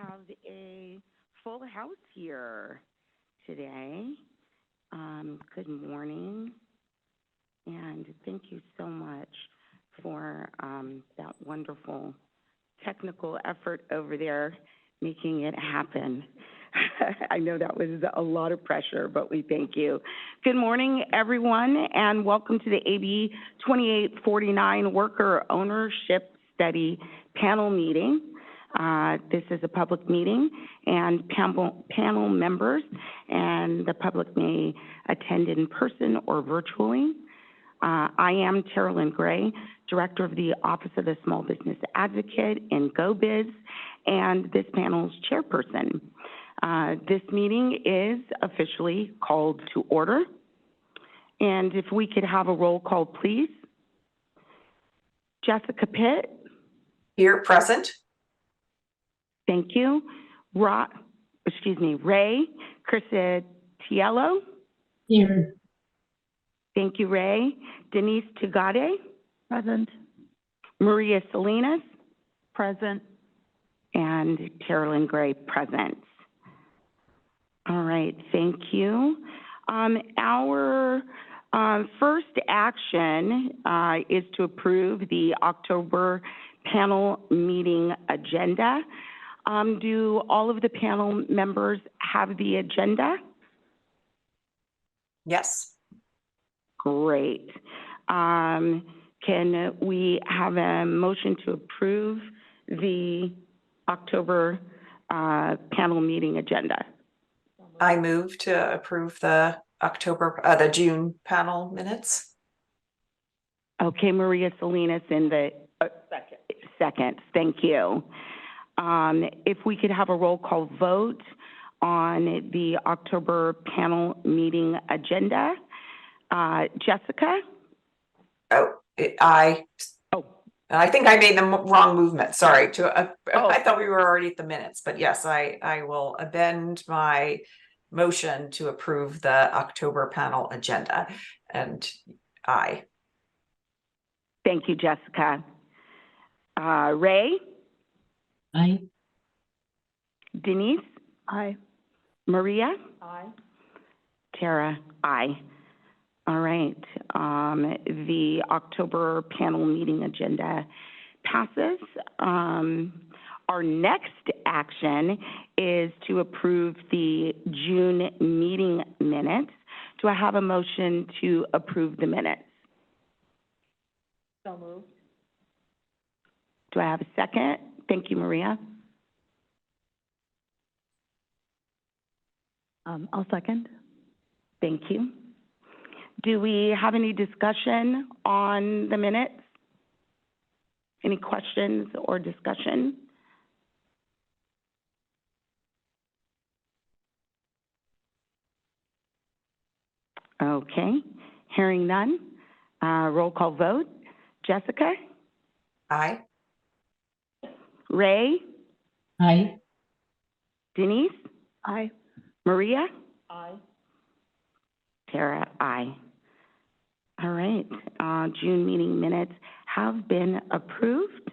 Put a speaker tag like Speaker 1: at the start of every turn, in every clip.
Speaker 1: have a full house here today. Good morning, and thank you so much for that wonderful technical effort over there, making it happen. I know that was a lot of pressure, but we thank you. Good morning, everyone, and welcome to the AB 2849 Worker Ownership Study Panel Meeting. This is a public meeting, and panel members and the public may attend in person or virtually. I am Carolyn Gray, Director of the Office of the Small Business Advocate in GoBiz, and this panel's chairperson. This meeting is officially called to order. And if we could have a roll call, please. Jessica Pitt.
Speaker 2: Here, present.
Speaker 1: Thank you. Ray Crisatiello.
Speaker 3: Here.
Speaker 1: Thank you, Ray. Denise Tugade.
Speaker 3: Present.
Speaker 1: Maria Salinas.
Speaker 3: Present.
Speaker 1: And Carolyn Gray, present. All right, thank you. Our first action is to approve the October panel meeting agenda. Do all of the panel members have the agenda?
Speaker 2: Yes.
Speaker 1: Great. Can we have a motion to approve the October panel meeting agenda?
Speaker 2: I move to approve the June panel minutes.
Speaker 1: Okay, Maria Salinas in the second. Thank you. If we could have a roll call vote on the October panel meeting agenda. Jessica?
Speaker 2: I think I made the wrong movement. Sorry. I thought we were already at the minutes, but yes, I will amend my motion to approve the October panel agenda. And aye.
Speaker 1: Thank you, Jessica. Ray?
Speaker 3: Aye.
Speaker 1: Denise?
Speaker 3: Aye.
Speaker 1: Maria?
Speaker 3: Aye.
Speaker 1: Tara? Aye. All right. The October panel meeting agenda passes. Our next action is to approve the June meeting minutes. Do I have a motion to approve the minutes?
Speaker 3: So moved.
Speaker 1: Do I have a second? Thank you, Maria.
Speaker 3: I'll second.
Speaker 1: Thank you. Do we have any discussion on the minutes? Any questions or discussion? Okay, hearing none. Roll call vote. Jessica?
Speaker 2: Aye.
Speaker 1: Ray?
Speaker 3: Aye.
Speaker 1: Denise?
Speaker 3: Aye.
Speaker 1: Maria?
Speaker 3: Aye.
Speaker 1: Tara? Aye. All right, June meeting minutes have been approved.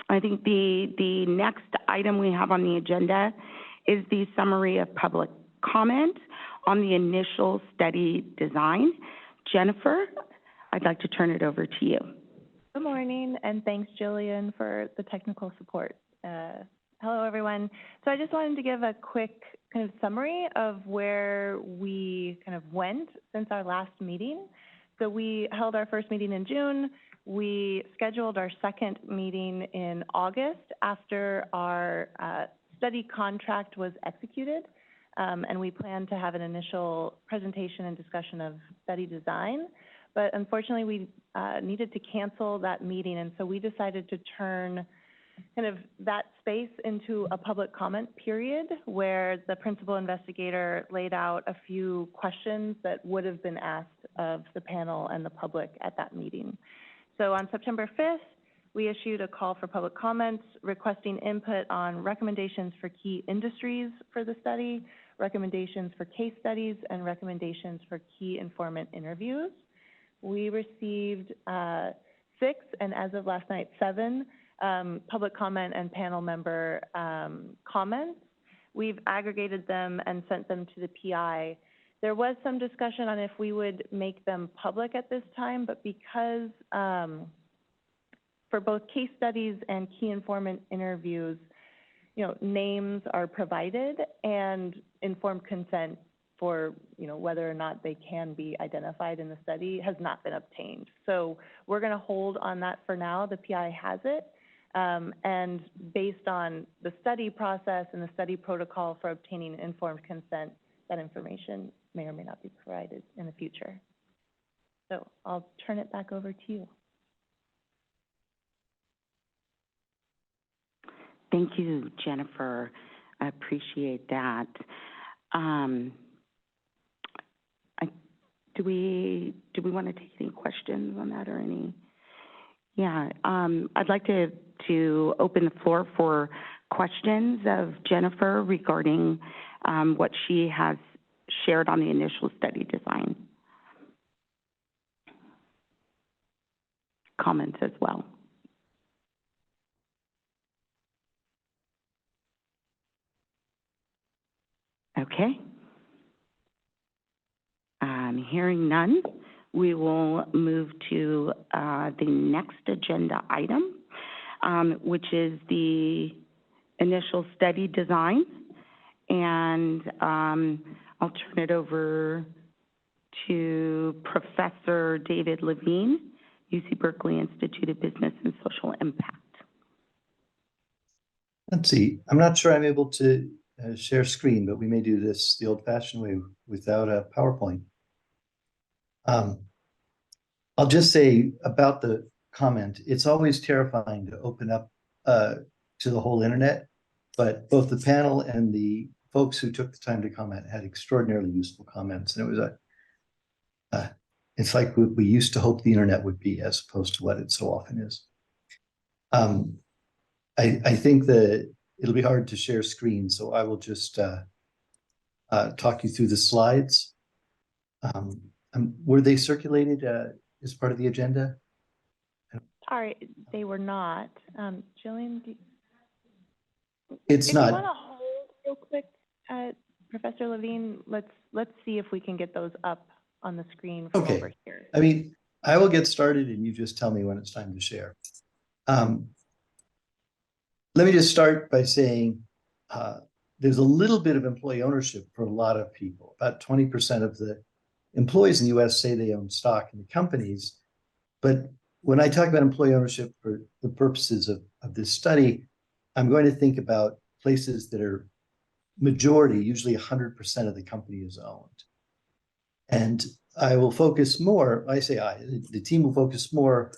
Speaker 1: I think the next item we have on the agenda is the summary of public comment on the initial study design. Jennifer, I'd like to turn it over to you.
Speaker 4: Good morning, and thanks, Jillian, for the technical support. Hello, everyone. So I just wanted to give a quick kind of summary of where we kind of went since our last meeting. So we held our first meeting in June. We scheduled our second meeting in August after our study contract was executed. And we planned to have an initial presentation and discussion of study design. But unfortunately, we needed to cancel that meeting. And so we decided to turn kind of that space into a public comment period where the principal investigator laid out a few questions that would have been asked of the panel and the public at that meeting. So on September 5th, we issued a call for public comments requesting input on recommendations for key industries for the study, recommendations for case studies, and recommendations for key informant interviews. We received 6, and as of last night, 7 public comment and panel member comments. We've aggregated them and sent them to the PI. There was some discussion on if we would make them public at this time, but because for both case studies and key informant interviews, names are provided and informed consent for, whether or not they can be identified in the study has not been obtained. So we're going to hold on that for now. The PI has it. And based on the study process and the study protocol for obtaining informed consent, that information may or may not be provided in the future. So I'll turn it back over to you.
Speaker 1: Thank you, Jennifer. I appreciate that. Do we want to take any questions on that or any? Yeah, I'd like to open the floor for questions of Jennifer regarding what she has shared on the initial study design. Comments as well. Okay. Hearing none, we will move to the next agenda item, which is the initial study design. And I'll turn it over to Professor David Levine, UC Berkeley Institute of Business and Social Impact.
Speaker 5: Let's see, I'm not sure I'm able to share screen, but we may do this the old-fashioned way without a PowerPoint. I'll just say about the comment, it's always terrifying to open up to the whole internet, but both the panel and the folks who took the time to comment had extraordinarily useful comments. And it was it's like what we used to hope the internet would be as opposed to what it so often is. I think that it'll be hard to share screen, so I will just talk you through the slides. Were they circulated as part of the agenda?
Speaker 4: Sorry, they were not. Jillian,
Speaker 5: It's not.
Speaker 4: If you want to hold real quick, Professor Levine, let's see if we can get those up on the screen from over here.
Speaker 5: I mean, I will get started and you just tell me when it's time to share. Let me just start by saying there's a little bit of employee ownership for a lot of people. About 20% of the employees in the US say they own stock in the companies. But when I talk about employee ownership for the purposes of this study, I'm going to think about places that are majority, usually 100% of the company is owned. And I will focus more, the team will focus more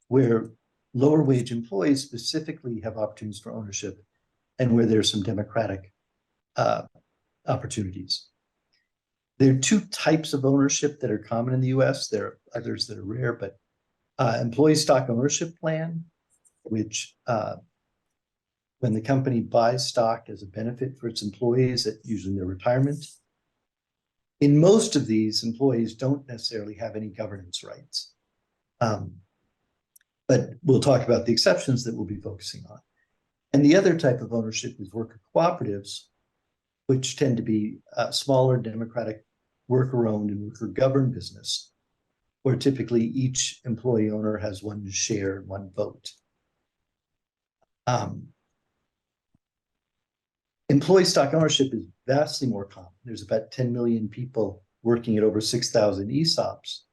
Speaker 5: where lower wage employees specifically have opportunities for ownership and where there's some democratic opportunities. There are two types of ownership that are common in the US. There are others that are rare, but employee stock ownership plan, which when the company buys stock as a benefit for its employees, at usually their retirement. In most of these, employees don't necessarily have any governance rights. But we'll talk about the exceptions that we'll be focusing on. And the other type of ownership is worker cooperatives, which tend to be smaller, democratic, worker-owned and worker-governed business, where typically each employee owner has one share, one vote. Employee stock ownership is vastly more common. There's about 10 million people working at over 6,000 ESOPs.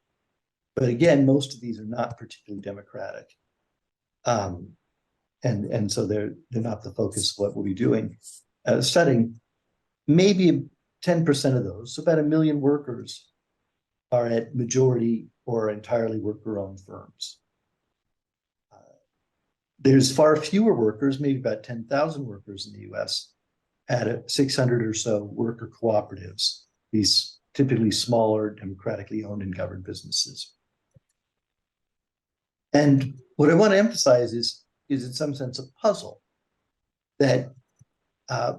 Speaker 5: But again, most of these are not particularly democratic. And so they're not the focus of what we'll be doing. Studying, maybe 10% of those, so about 1 million workers, are at majority or entirely worker-owned firms. There's far fewer workers, maybe about 10,000 workers in the US, at 600 or so worker cooperatives, these typically smaller, democratically owned and governed businesses. And what I want to emphasize is in some sense a puzzle that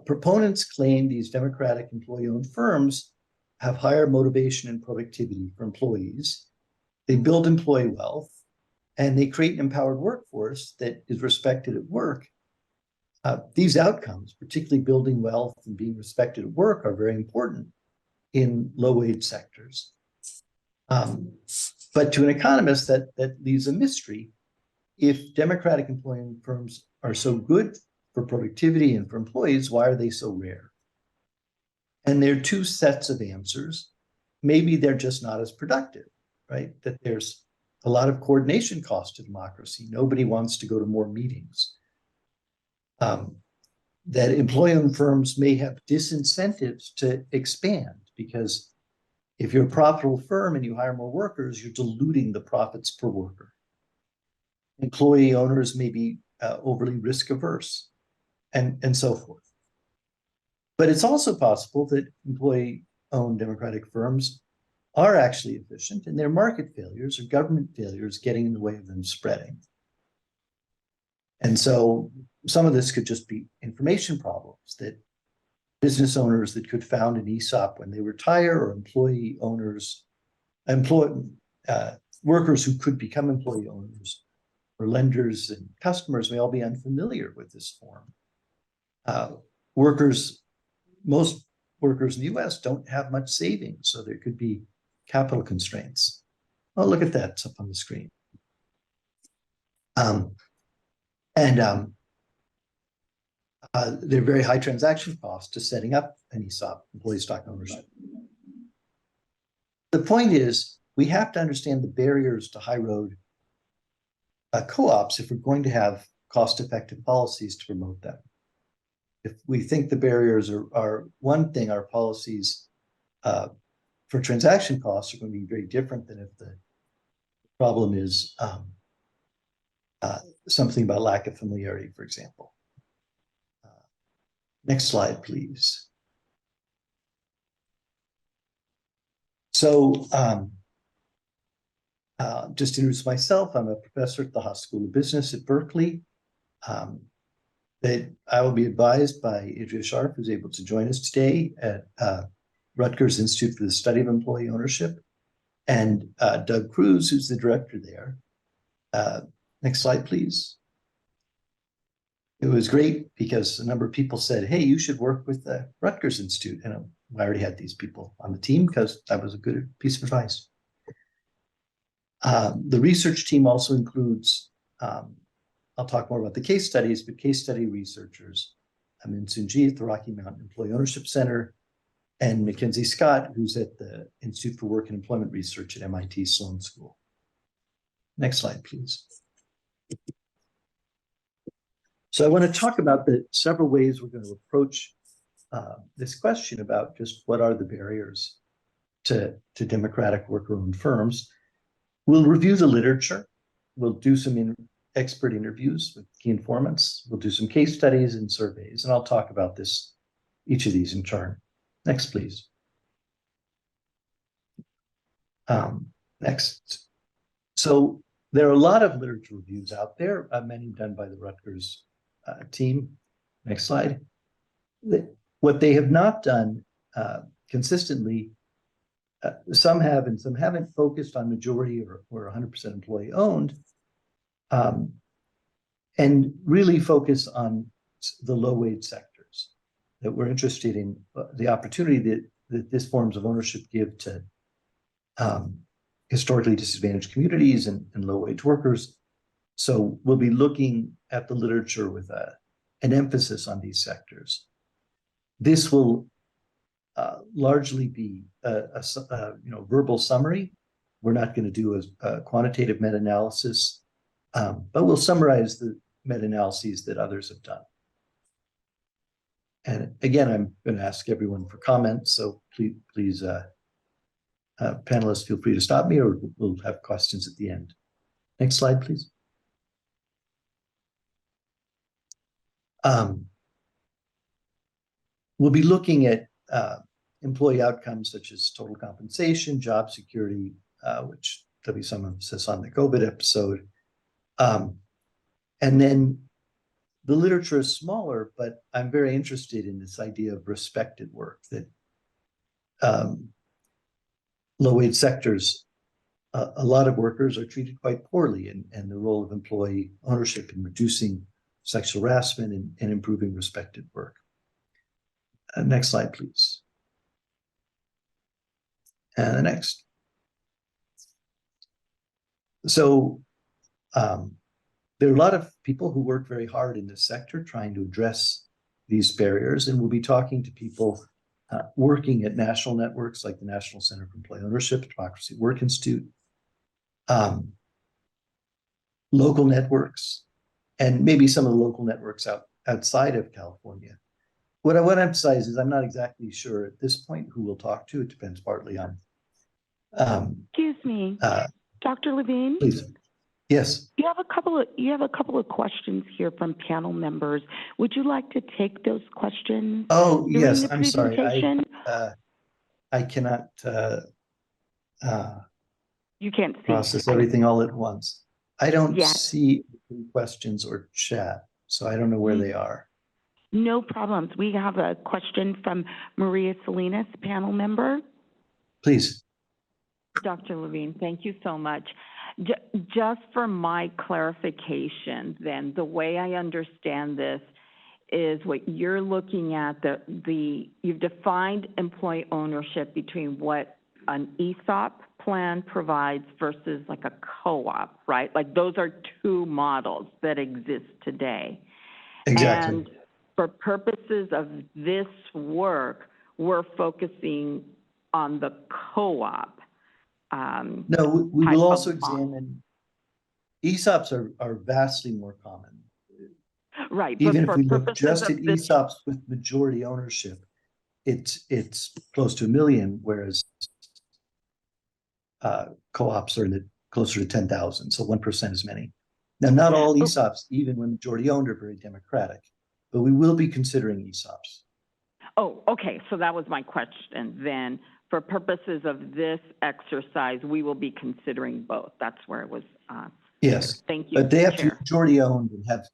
Speaker 5: proponents claim these democratic employee-owned firms have higher motivation and productivity for employees. They build employee wealth, and they create an empowered workforce that is respected at work, these outcomes, particularly building wealth and being respected at work, are very important in low-wage sectors. But to an economist, that leaves a mystery. If democratic employment firms are so good for productivity and for employees, why are they so rare? And there are two sets of answers. Maybe they're just not as productive, right? That there's a lot of coordination cost to democracy. Nobody wants to go to more meetings. That employee-owned firms may have disincentives to expand, because if you're a profitable firm and you hire more workers, you're diluting the profits per worker. Employee owners may be overly risk averse, and so forth. But it's also possible that employee-owned democratic firms are actually efficient, and their market failures or government failures getting in the way of them spreading. And so some of this could just be information problems, that business owners that could found an ESOP when they retire, or workers who could become employee owners, or lenders and customers may all be unfamiliar with this form. Most workers in the US don't have much savings, so there could be capital constraints. Oh, look at that, it's up on the screen. There are very high transaction costs to setting up an ESOP, employee stock ownership. The point is, we have to understand the barriers to high road co-ops if we're going to have cost-effective policies to promote them. If we think the barriers are one thing, our policies for transaction costs are going to be very different than if the problem is something about lack of familiarity, for example. Next slide, please. So just to introduce myself, I'm a professor at the Haas School of Business at Berkeley. That I will be advised by Adria Sharp, who's able to join us today at Rutgers Institute for the Study of Employee Ownership, and Doug Cruz, who's the director there. Next slide, please. It was great because a number of people said, hey, you should work with the Rutgers Institute. And I already had these people on the team because that was a good piece of advice. The research team also includes, I'll talk more about the case studies, but case study researchers, Amin Sunji at the Rocky Mountain Employee Ownership Center, and Mackenzie Scott, who's at the Institute for Work and Employment Research at MIT Sloan School. Next slide, please. So I want to talk about the several ways we're going to approach this question about just what are the barriers to democratic worker-owned firms. We'll review the literature. We'll do some expert interviews with key informants. We'll do some case studies and surveys, and I'll talk about each of these in turn. Next, please. Next. So there are a lot of literature reviews out there, many done by the Rutgers team. Next slide. What they have not done consistently, some have and some haven't focused on majority or 100% employee owned, and really focus on the low wage sectors, that we're interested in the opportunity that this forms of ownership give to historically disadvantaged communities and low wage workers. So we'll be looking at the literature with an emphasis on these sectors. This will largely be a verbal summary. We're not going to do a quantitative meta-analysis, but we'll summarize the meta-analyses that others have done. And again, I'm going to ask everyone for comments, so please panelists, feel free to stop me, or we'll have questions at the end. Next slide, please. We'll be looking at employee outcomes such as total compensation, job security, which there'll be some emphasis on the COVID episode. And then the literature is smaller, but I'm very interested in this idea of respected work, that low-wage sectors a lot of workers are treated quite poorly, and the role of employee ownership in reducing sexual harassment and improving respect at work. Next slide, please. And the next. So there are a lot of people who work very hard in this sector trying to address these barriers, and we'll be talking to people working at national networks like the National Center for Employee Ownership, Democracy at Work Institute, local networks, and maybe some of the local networks outside of California. What I want to emphasize is I'm not exactly sure at this point who we'll talk to. It depends partly on.
Speaker 1: Excuse me, Dr. Levine?
Speaker 5: Please. Yes.
Speaker 1: You have a couple of questions here from panel members. Would you like to take those questions?
Speaker 5: Oh,
Speaker 1: during
Speaker 5: yes.
Speaker 1: the
Speaker 5: I'm sorry.
Speaker 1: presentation?
Speaker 5: I cannot
Speaker 1: You can't see.
Speaker 5: process everything all at once. I don't
Speaker 1: Yeah.
Speaker 5: see questions or chat, so I don't know where they are.
Speaker 1: No problems. We have a question from Maria Salinas, panel member.
Speaker 5: Please.
Speaker 6: Dr. Levine, thank you so much. Just for my clarification, then, the way I understand this is what you're looking at, you've defined employee ownership between what an ESOP plan provides versus like a co-op, right? Like those are two models that exist today.
Speaker 5: Exactly.
Speaker 6: And for purposes of this work, we're focusing on the co-op.
Speaker 5: No, we will also examine ESOPs are vastly more common.
Speaker 6: Right.
Speaker 5: Even if we look just at ESOPs with majority ownership, it's close to 1 million, whereas co-ops are closer to 10,000, so 1% as many. Now, not all ESOPs, even when majority owned, are very democratic, but we will be considering ESOPs.
Speaker 6: Oh, okay. So that was my question then. For purposes of this exercise, we will be considering both. That's where it was.
Speaker 5: Yes.
Speaker 6: Thank you,
Speaker 5: But they have to
Speaker 6: Chair.
Speaker 5: be majority owned and have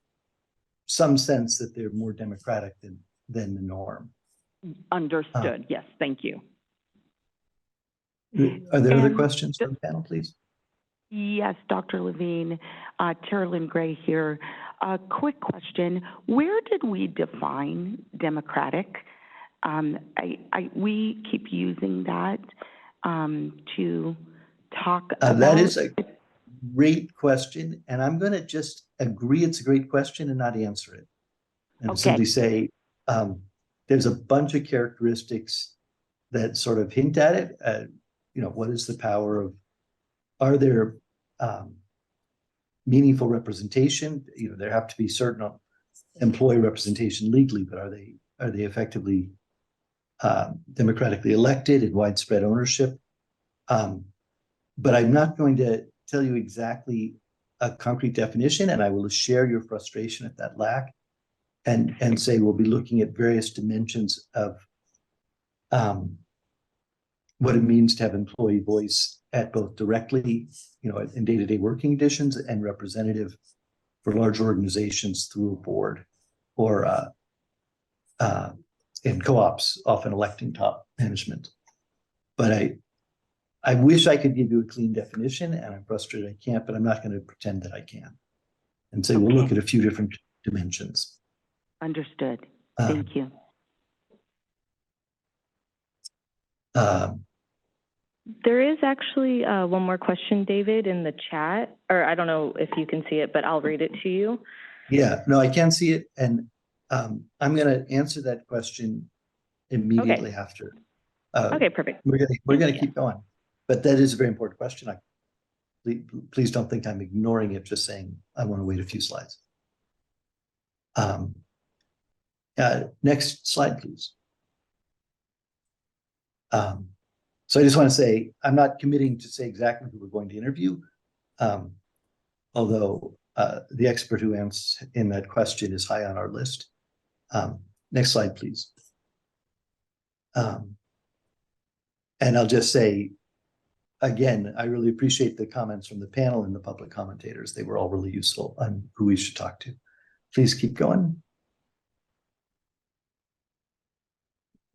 Speaker 5: some sense that they're more democratic than the norm.
Speaker 6: Understood. Yes. Thank you.
Speaker 5: Are there other
Speaker 1: And
Speaker 5: questions from the panel, please?
Speaker 1: Yes, Dr. Levine, Carolyn Gray here. A quick question. Where did we define democratic? We keep using that to talk about.
Speaker 5: That is a great question, and I'm going to just agree it's a great question and not answer it. And simply say there's a bunch of characteristics that sort of hint at it. What is the power of? Are there meaningful representation? There have to be certain employee representation legally, but are they effectively democratically elected and widespread ownership? But I'm not going to tell you exactly a concrete definition, and I will share your frustration at that lack, and say we'll be looking at various dimensions of what it means to have employee voice at both directly, in day-to-day working conditions, and representative for large organizations through a board, or in co-ops, often electing top management. But I wish I could give you a clean definition, and I'm frustrated I can't, but I'm not going to pretend that I can. And say we'll look at a few different dimensions.
Speaker 1: Understood. Thank you.
Speaker 7: There is actually one more question, David, in the chat, or I don't know if you can see it, but I'll read it to you.
Speaker 5: Yeah, no, I can see it, and I'm going to answer that question immediately after.
Speaker 7: Okay, perfect.
Speaker 5: We're going to keep going, but that is a very important question. Please don't think I'm ignoring it, just saying I want to wait a few slides. Next slide, please. So I just want to say, I'm not committing to say exactly who we're going to interview, although the expert who answers in that question is high on our list. Next slide, please. And I'll just say, again, I really appreciate the comments from the panel and the public commentators. They were all really useful on who we should talk to. Please keep going.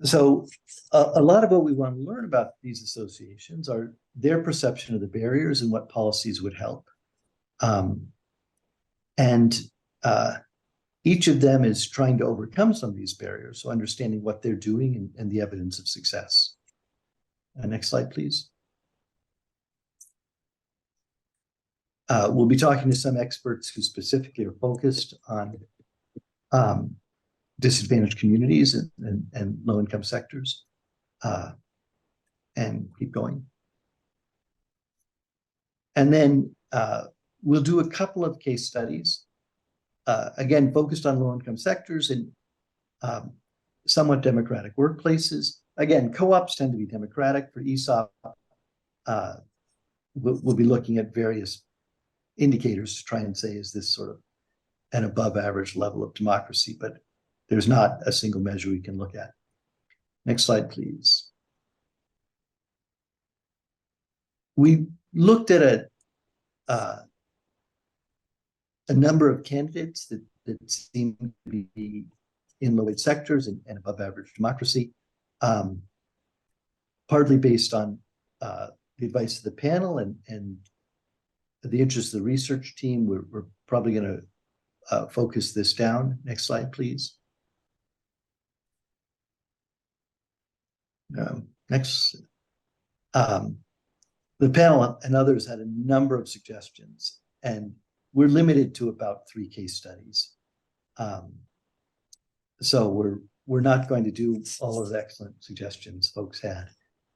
Speaker 5: So a lot of what we want to learn about these associations are their perception of the barriers and what policies would help. And each of them is trying to overcome some of these barriers, so understanding what they're doing and the evidence of success. Next slide, please. We'll be talking to some experts who specifically are focused on disadvantaged communities and low-income sectors. And keep going. And then we'll do a couple of case studies, again, focused on low-income sectors and somewhat democratic workplaces. Again, co-ops tend to be democratic. For ESOP, we'll be looking at various indicators to try and say, is this sort of an above average level of democracy? But there's not a single measure we can look at. Next slide, please. We looked at a number of candidates that seem to be in low-wage sectors and above average democracy, partly based on the advice of the panel and the interest of the research team. We're probably going to focus this down. Next slide, please. Next. The panel and others had a number of suggestions, and we're limited to about 3 case studies. So we're not going to do all of the excellent suggestions folks had,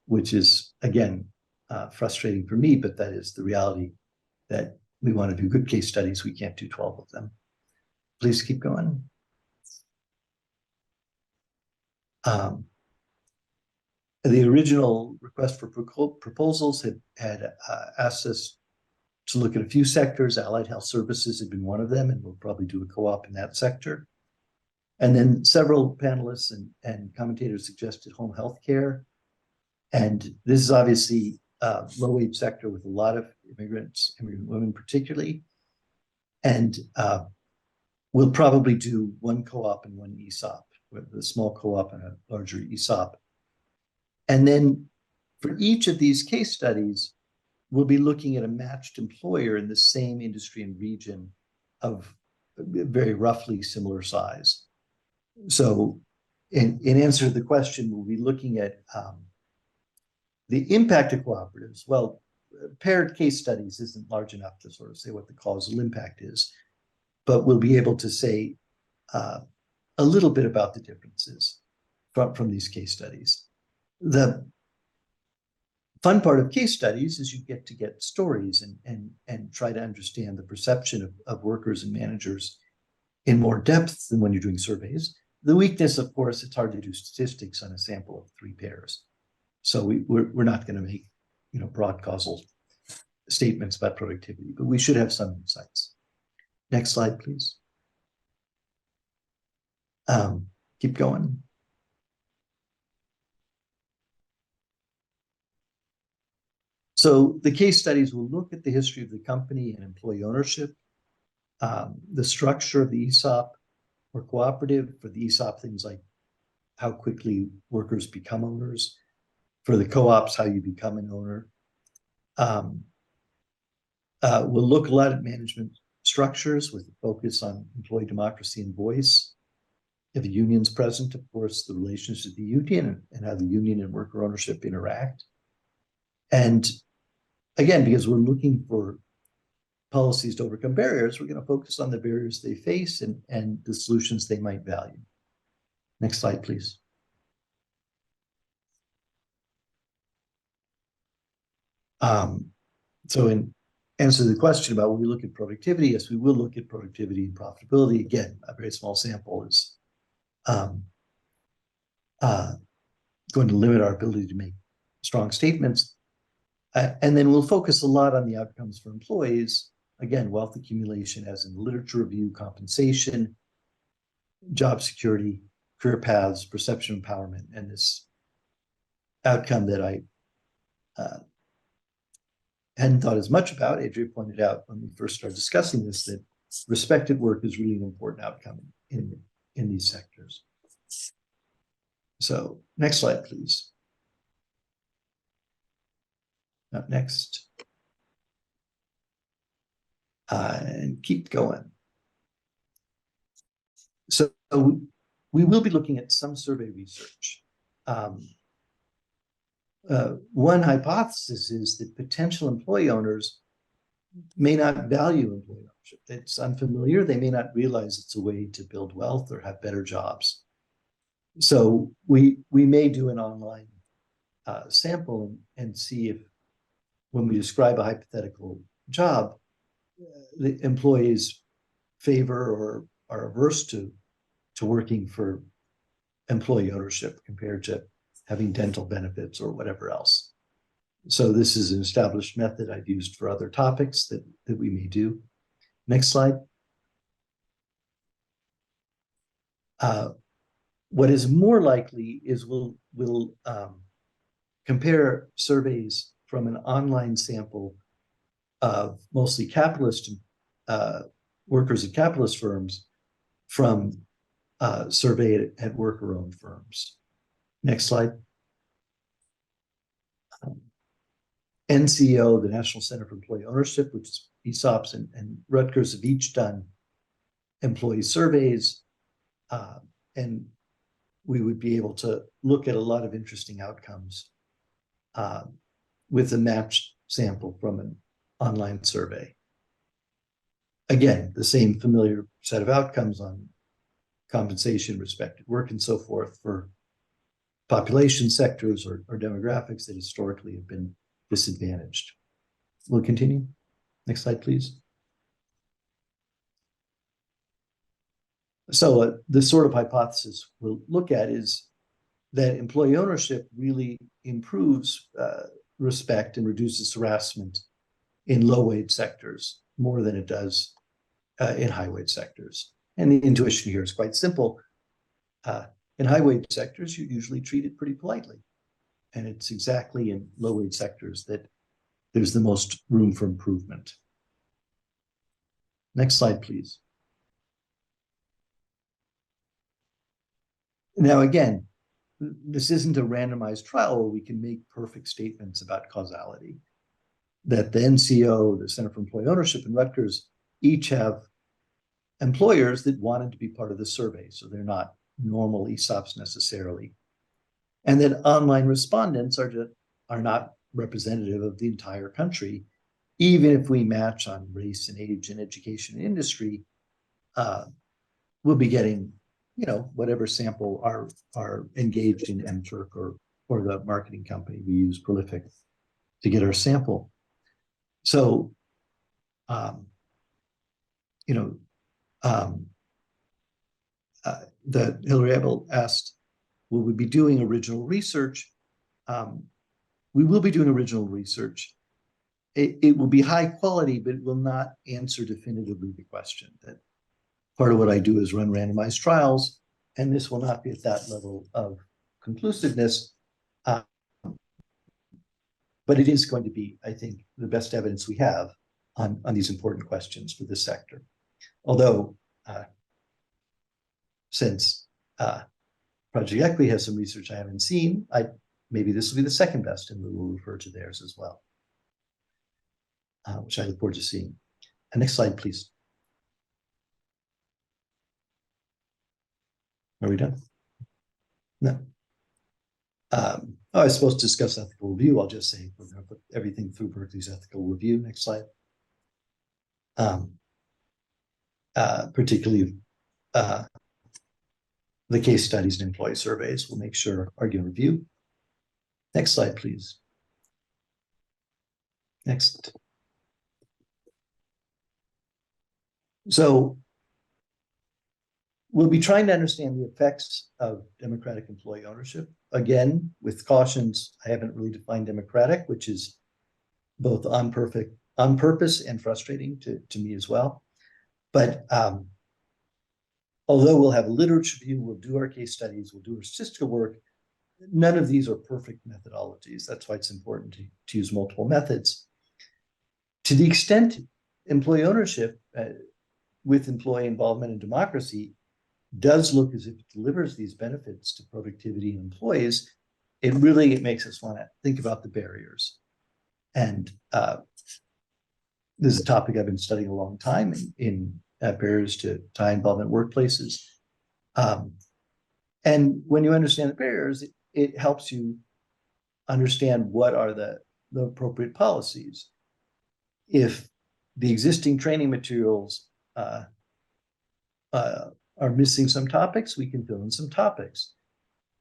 Speaker 5: which is, again, frustrating for me, but that is the reality, that we want to do good case studies. We can't do 12 of them. Please keep going. The original request for proposals had asked us to look at a few sectors. Allied health services had been one of them, and we'll probably do a co-op in that sector. And then several panelists and commentators suggested home health care. And this is obviously a low-wage sector with a lot of immigrant women particularly. And we'll probably do 1 co-op and 1 ESOP, with a small co-op and a larger ESOP. And then for each of these case studies, we'll be looking at a matched employer in the same industry and region of very roughly similar size. So in answer to the question, we'll be looking at the impact of cooperatives. Well, paired case studies isn't large enough to sort of say what the causal impact is, but we'll be able to say a little bit about the differences from these case studies. The fun part of case studies is you get to get stories and try to understand the perception of workers and managers in more depth than when you're doing surveys. The weakness, of course, it's hard to do statistics on a sample of 3 pairs. So we're not going to make broad causal statements about productivity, but we should have some insights. Next slide, please. Keep going. So the case studies will look at the history of the company and employee ownership, the structure of the ESOP or cooperative. For the ESOP, things like how quickly workers become owners. For the co-ops, how you become an owner. We'll look a lot at management structures with a focus on employee democracy and voice. If a union's present, of course, the relations with the union and how the union and worker ownership interact. And again, because we're looking for policies to overcome barriers, we're going to focus on the barriers they face and the solutions they might value. Next slide, please. So in answer to the question about when we look at productivity, yes, we will look at productivity and profitability. Again, a very small sample is going to limit our ability to make strong statements. And then we'll focus a lot on the outcomes for employees. Again, wealth accumulation as in literature review, compensation, job security, career paths, perception empowerment, and this outcome that I hadn't thought as much about. Adria pointed out when we first started discussing this that respect at work is really an important outcome in these sectors. So Next slide, please. Up next. And keep going. So we will be looking at some survey research. One hypothesis is that potential employee owners may not value employee ownership. It's unfamiliar. They may not realize it's a way to build wealth or have better jobs. So we may do an online sample and see if, when we describe a hypothetical job, the employees favor or are averse to working for employee ownership compared to having dental benefits or whatever else. So this is an established method I've used for other topics that we may do. Next slide. What is more likely is we'll compare surveys from an online sample of mostly capitalist workers at capitalist firms from survey at worker-owned firms. Next slide. NCO, the National Center for Employee Ownership, which is ESOPs and Rutgers, have each done employee surveys, and we would be able to look at a lot of interesting outcomes with a matched sample from an online survey. Again, the same familiar set of outcomes on compensation, respected work, and so forth for population sectors or demographics that historically have been disadvantaged. We'll continue. Next slide, please. So the sort of hypothesis we'll look at is that employee ownership really improves respect and reduces harassment in low-wage sectors more than it does in high-wage sectors. And the intuition here is quite simple. In high-wage sectors, you're usually treated pretty politely. And it's exactly in low-wage sectors that there's the most room for improvement. Next slide, please. Now, again, this isn't a randomized trial where we can make perfect statements about causality. That the NCO, the Center for Employee Ownership, and Rutgers each have employers that wanted to be part of the survey, so they're not normal ESOPs necessarily. And that online respondents are not representative of the entire country, even if we match on race and age and education and industry, we'll be getting, whatever sample are engaged in MTurk or the marketing company we use, Prolific, to get our sample. So, that Hillary Abel asked, will we be doing original research? We will be doing original research. It will be high quality, but it will not answer definitively the question. That part of what I do is run randomized trials, and this will not be at that level of conclusiveness. But it is going to be, I think, the best evidence we have on these important questions for this sector. Although, since Project Equity has some research I haven't seen, maybe this will be the second best, and we will refer to theirs as well, which I look forward to seeing. And next slide, please. Are we done? No. I was supposed to discuss ethical review. I'll just say we're going to put everything through Berkeley's ethical review. Next slide. Particularly the case studies and employee surveys we'll make sure are given review. Next slide, please. Next. So we'll be trying to understand the effects of democratic employee ownership. Again, with cautions, I haven't really defined democratic, which is both on purpose and frustrating to me as well. But although we'll have a literature review, we'll do our case studies, we'll do our statistical work, none of these are perfect methodologies. That's why it's important to use multiple methods. To the extent employee ownership with employee involvement in democracy does look as if it delivers these benefits to productivity and employees, it makes us want to think about the barriers. And this is a topic I've been studying a long time in barriers to high involvement workplaces. And when you understand the barriers, it helps you understand what are the appropriate policies. If the existing training materials are missing some topics, we can fill in some topics.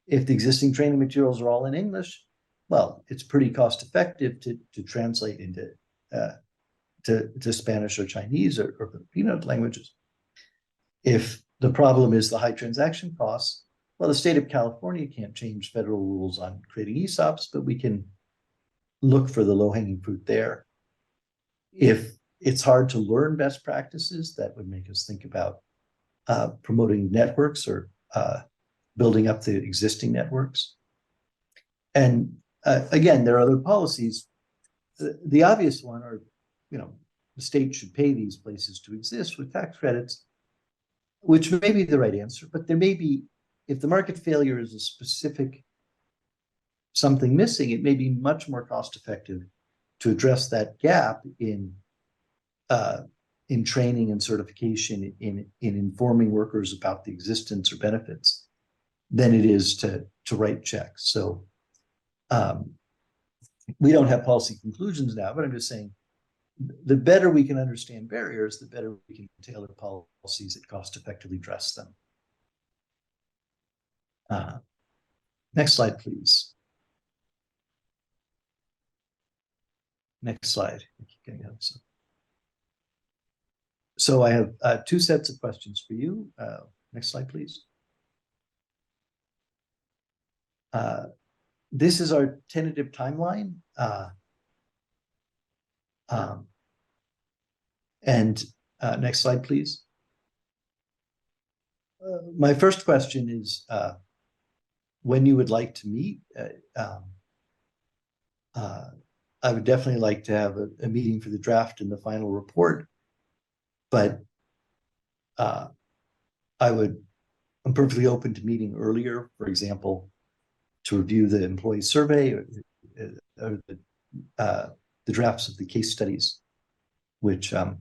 Speaker 5: If the existing training materials are all in English, well, it's pretty cost effective to translate into to Spanish or Chinese or Filipino languages. If the problem is the high transaction costs, well, the state of California can't change federal rules on creating ESOPs, but we can look for the low-hanging fruit there. If it's hard to learn best practices, that would make us think about promoting networks or building up the existing networks. And again, there are other policies. The obvious one are, the state should pay these places to exist with tax credits, which may be the right answer, but there may be, if the market failure is a specific something missing, it may be much more cost effective to address that gap in training and certification, in informing workers about the existence or benefits, than it is to write checks. So we don't have policy conclusions now, but I'm just saying, the better we can understand barriers, the better we can tailor policies that cost effectively address them. Next slide, please. Next slide. So I have two sets of questions for you. Next slide, please. This is our tentative timeline. Next slide, please. My first question is when you would like to meet. I would definitely like to have a meeting for the draft and the final report, but I'm perfectly open to meeting earlier, for example, to review the employee survey or the drafts of the case studies, which I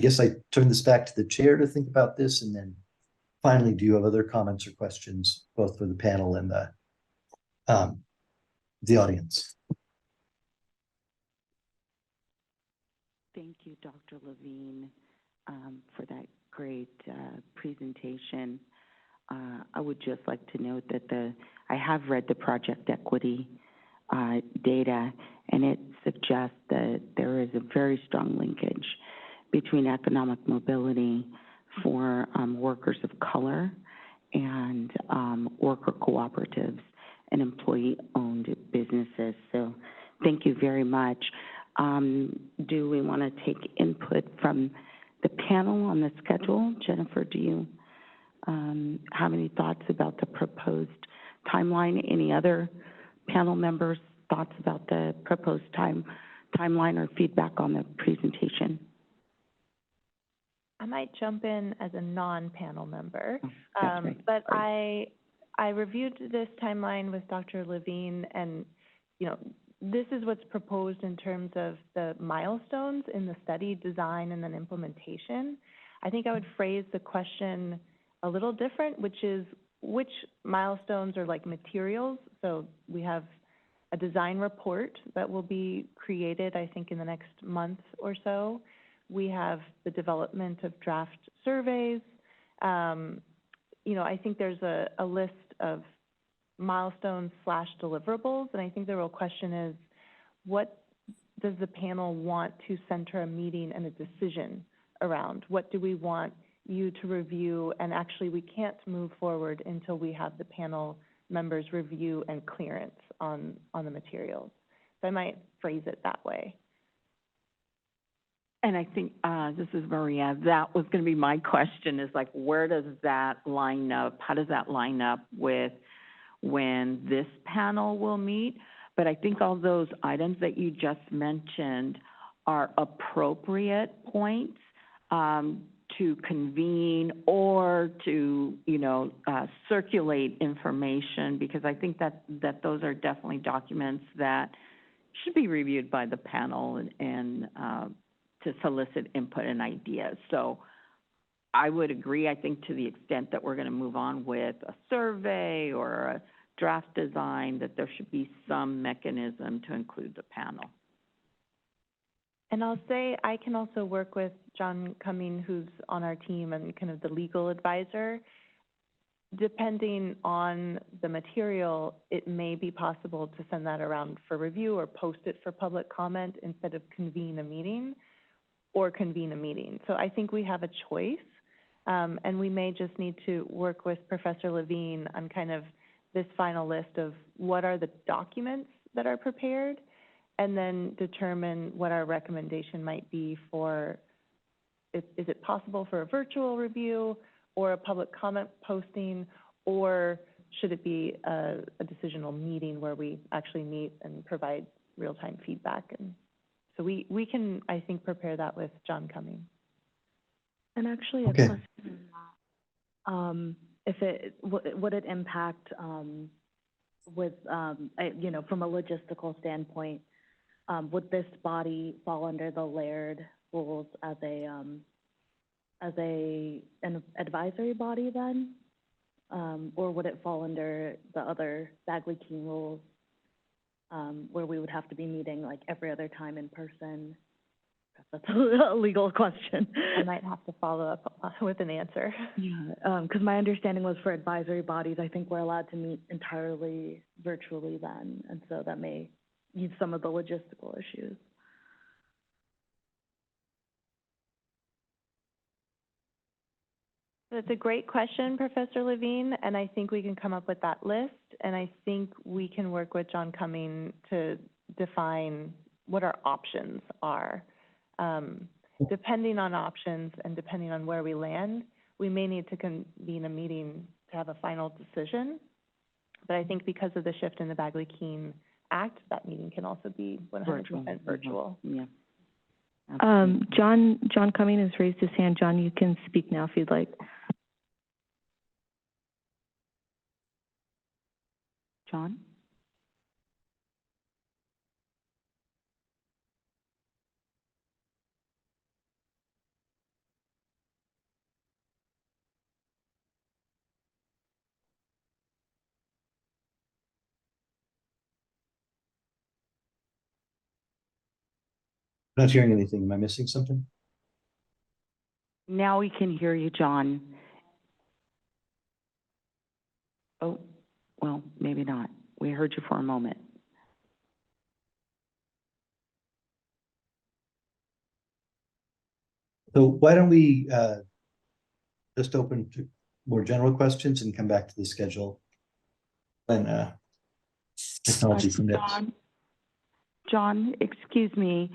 Speaker 5: guess I turn this back to the chair to think about this. And then finally, do you have other comments or questions, both for the panel and the audience?
Speaker 1: Thank you, Dr. Levine, for that great presentation. I would just like to note that I have read the project equity data, and it suggests that there is a very strong linkage between economic mobility for workers of color and worker cooperatives and employee-owned businesses. So thank you very much. Do we want to take input from the panel on the schedule? Jennifer, do you have any thoughts about the proposed timeline? Any other panel members' thoughts about the proposed timeline or feedback on the presentation?
Speaker 4: I might jump in as a non-panel member,
Speaker 1: Right.
Speaker 4: but I reviewed this timeline with Dr. Levine, and this is what's proposed in terms of the milestones in the study, design, and then implementation. I think I would phrase the question a little different, which is which milestones are like materials. So we have a design report that will be created, I think, in the next month or so. We have the development of draft surveys. I think there's a list of milestones / deliverables, and I think the real question is, what does the panel want to center a meeting and a decision around? What do we want you to review? And actually, we can't move forward until we have the panel members' review and clearance on the materials. So I might phrase it that way.
Speaker 6: And I think, this is Maria, that was going to be my question, is like, where does that line up? How does that line up with when this panel will meet? But I think all those items that you just mentioned are appropriate points to convene or to, circulate information, because I think that those are definitely documents that should be reviewed by the panel and to solicit input and ideas. So I would agree, I think, to the extent that we're going to move on with a survey or a draft design, that there should be some mechanism to include the panel.
Speaker 4: And I'll say I can also work with John Cumming, who's on our team and kind of the legal advisor. Depending on the material, it may be possible to send that around for review or post it for public comment instead of convene a meeting or convene a meeting. So I think we have a choice, and we may just need to work with Professor Levine on kind of this final list of what are the documents that are prepared, and then determine what our recommendation might be for, is it possible for a virtual review or a public comment posting, or should it be a decisional meeting where we actually meet and provide real-time feedback? And so we can, I think, prepare that with John Cumming.
Speaker 7: And actually,
Speaker 5: Okay.
Speaker 7: a question on that. If it, would it impact, with, from a logistical standpoint, would this body fall under the layered rules as an advisory body then? Or would it fall under the other Bagley-Keene rules, where we would have to be meeting like every other time in person? That's a legal question.
Speaker 4: I might have to follow up with an answer.
Speaker 7: Yeah, because my understanding was for advisory bodies, I think we're allowed to meet entirely virtually then, and so that may ease some of the logistical issues.
Speaker 4: That's a great question, Professor Levine, and I think we can come up with that list, and I think we can work with John Cumming to define what our options are. Depending on options and depending on where we land, we may need to convene a meeting to have a final decision. But I think because of the shift in the Bagley-Keene Act, that meeting can also be 100% virtual.
Speaker 6: Yeah.
Speaker 7: John Cumming has raised his hand. John, you can speak now if you'd like.
Speaker 6: John?
Speaker 5: Not hearing anything. Am I missing something?
Speaker 6: Now we can hear you, John. Oh, well, maybe not. We heard you for a moment.
Speaker 5: So why don't we just open to more general questions and come back to the schedule when technology permits.
Speaker 6: John, excuse me.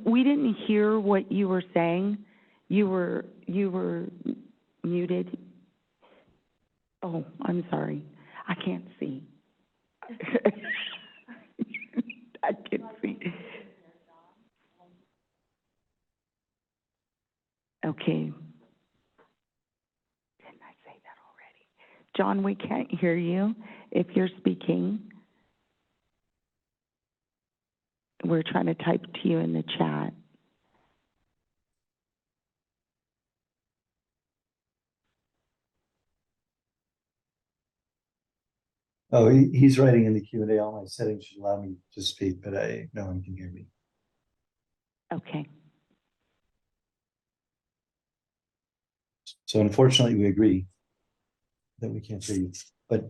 Speaker 6: We didn't hear what you were saying. You were muted. Oh, I'm sorry. I can't see. I can't see. Okay. Didn't I say that already? John, we can't hear you if you're speaking. We're trying to type to you in the chat.
Speaker 5: Oh, he's writing in the Q&A. All my settings should allow me to speak, but no one can hear me.
Speaker 6: Okay.
Speaker 5: So unfortunately, we agree that we can't hear you. But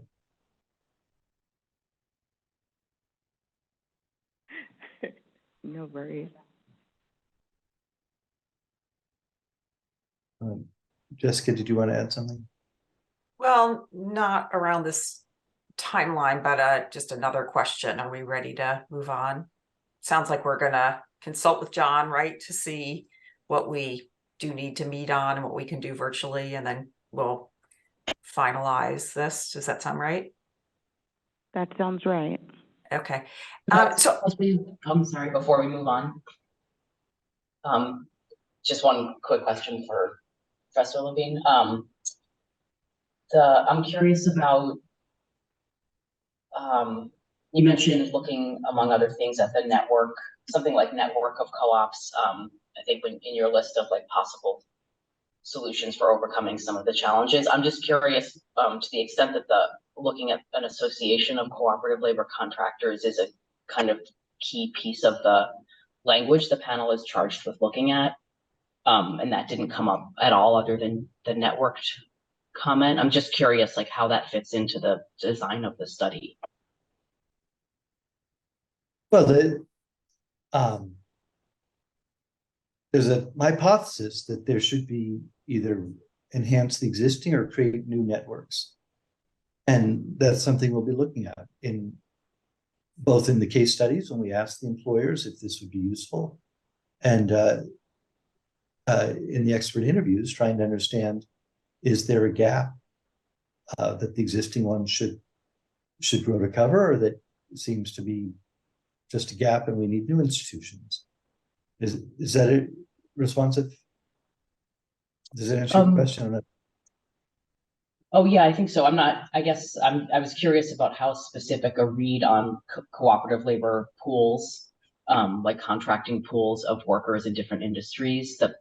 Speaker 6: No worries.
Speaker 5: Jessica, did you want to add something?
Speaker 2: Well, not around this timeline, but just another question. Are we ready to move on? Sounds like we're gonna consult with John, right, to see what we do need to meet on and what we can do virtually, and then we'll finalize this. Does that sound right?
Speaker 6: That sounds right.
Speaker 2: Okay.
Speaker 8: So I'm sorry, before we move on. Just one quick question for Professor Levine. I'm curious about, you mentioned looking, among other things, at the network, something like network of co-ops. I think in your list of like possible solutions for overcoming some of the challenges. I'm just curious, to the extent that looking at an association of cooperative labor contractors is a kind of key piece of the language the panel is charged with looking at. And that didn't come up at all other than the networked comment. I'm just curious, like how that fits into the design of the study.
Speaker 5: Well, there's a hypothesis that there should be either enhance the existing or create new networks. And that's something we'll be looking at in both in the case studies when we ask the employers if this would be useful, and in the expert interviews, trying to understand, is there a gap that the existing ones should grow to cover, or that seems to be just a gap and we need new institutions? Is that a responsive? Does that answer your question?
Speaker 8: Oh yeah, I think so. I was curious about how specific a read on cooperative labor pools, like contracting pools of workers in different industries that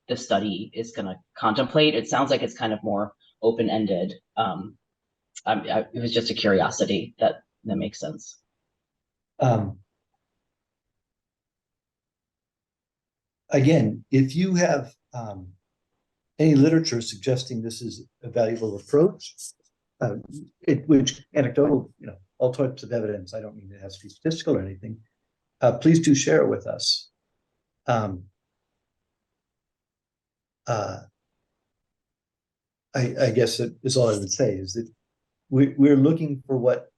Speaker 8: the study is going to contemplate. It sounds like it's kind of more open-ended. It was just a curiosity that makes sense.
Speaker 5: Again, if you have any literature suggesting this is a valuable approach, which anecdotal, all types of evidence, I don't mean it has to be statistical or anything, please do share it with us. I guess that is all I would say, is that we're looking for what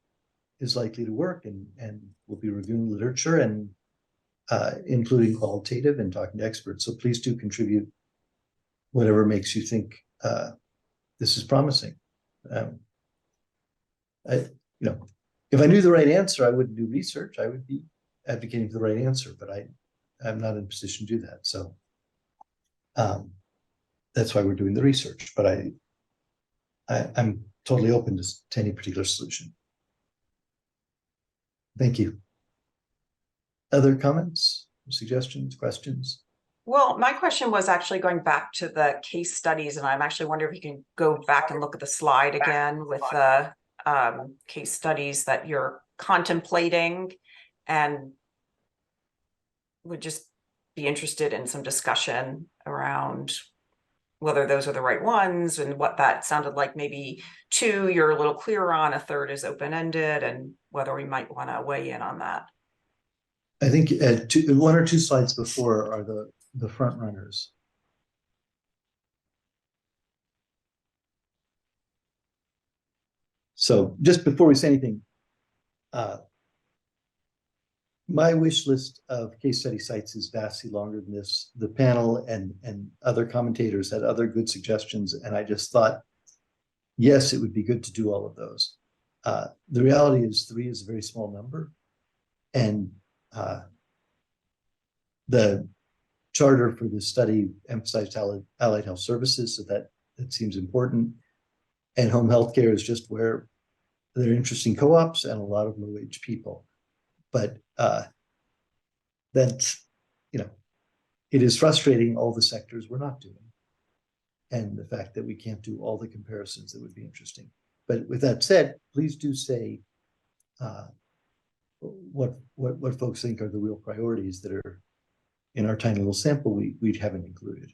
Speaker 5: is likely to work, and we'll be reviewing literature and including qualitative and talking to experts. So please do contribute whatever makes you think this is promising. If I knew the right answer, I wouldn't do research. I would be advocating for the right answer, but I'm not in a position to do that. So that's why we're doing the research. But I'm totally open to any particular solution. Thank you. Other comments, suggestions, questions?
Speaker 2: Well, my question was actually going back to the case studies, and I'm actually wondering if you can go back and look at the slide again with the case studies that you're contemplating, and would just be interested in some discussion around whether those are the right ones and what that sounded like. Maybe 2 you're a little clearer on, a third is open-ended, and whether we might want to weigh in on that.
Speaker 5: I think 1 or 2 slides before are the front runners. So just before we say anything, my wish list of case study sites is vastly longer than this. The panel and other commentators had other good suggestions, and I just thought, yes, it would be good to do all of those. The reality is 3 is a very small number, and the charter for the study emphasized allied health services, so that seems important. And home healthcare is just where there are interesting co-ops and a lot of low-wage people. But that's, it is frustrating all the sectors we're not doing, and the fact that we can't do all the comparisons that would be interesting. But with that said, please do say what folks think are the real priorities that are in our tiny little sample we haven't included.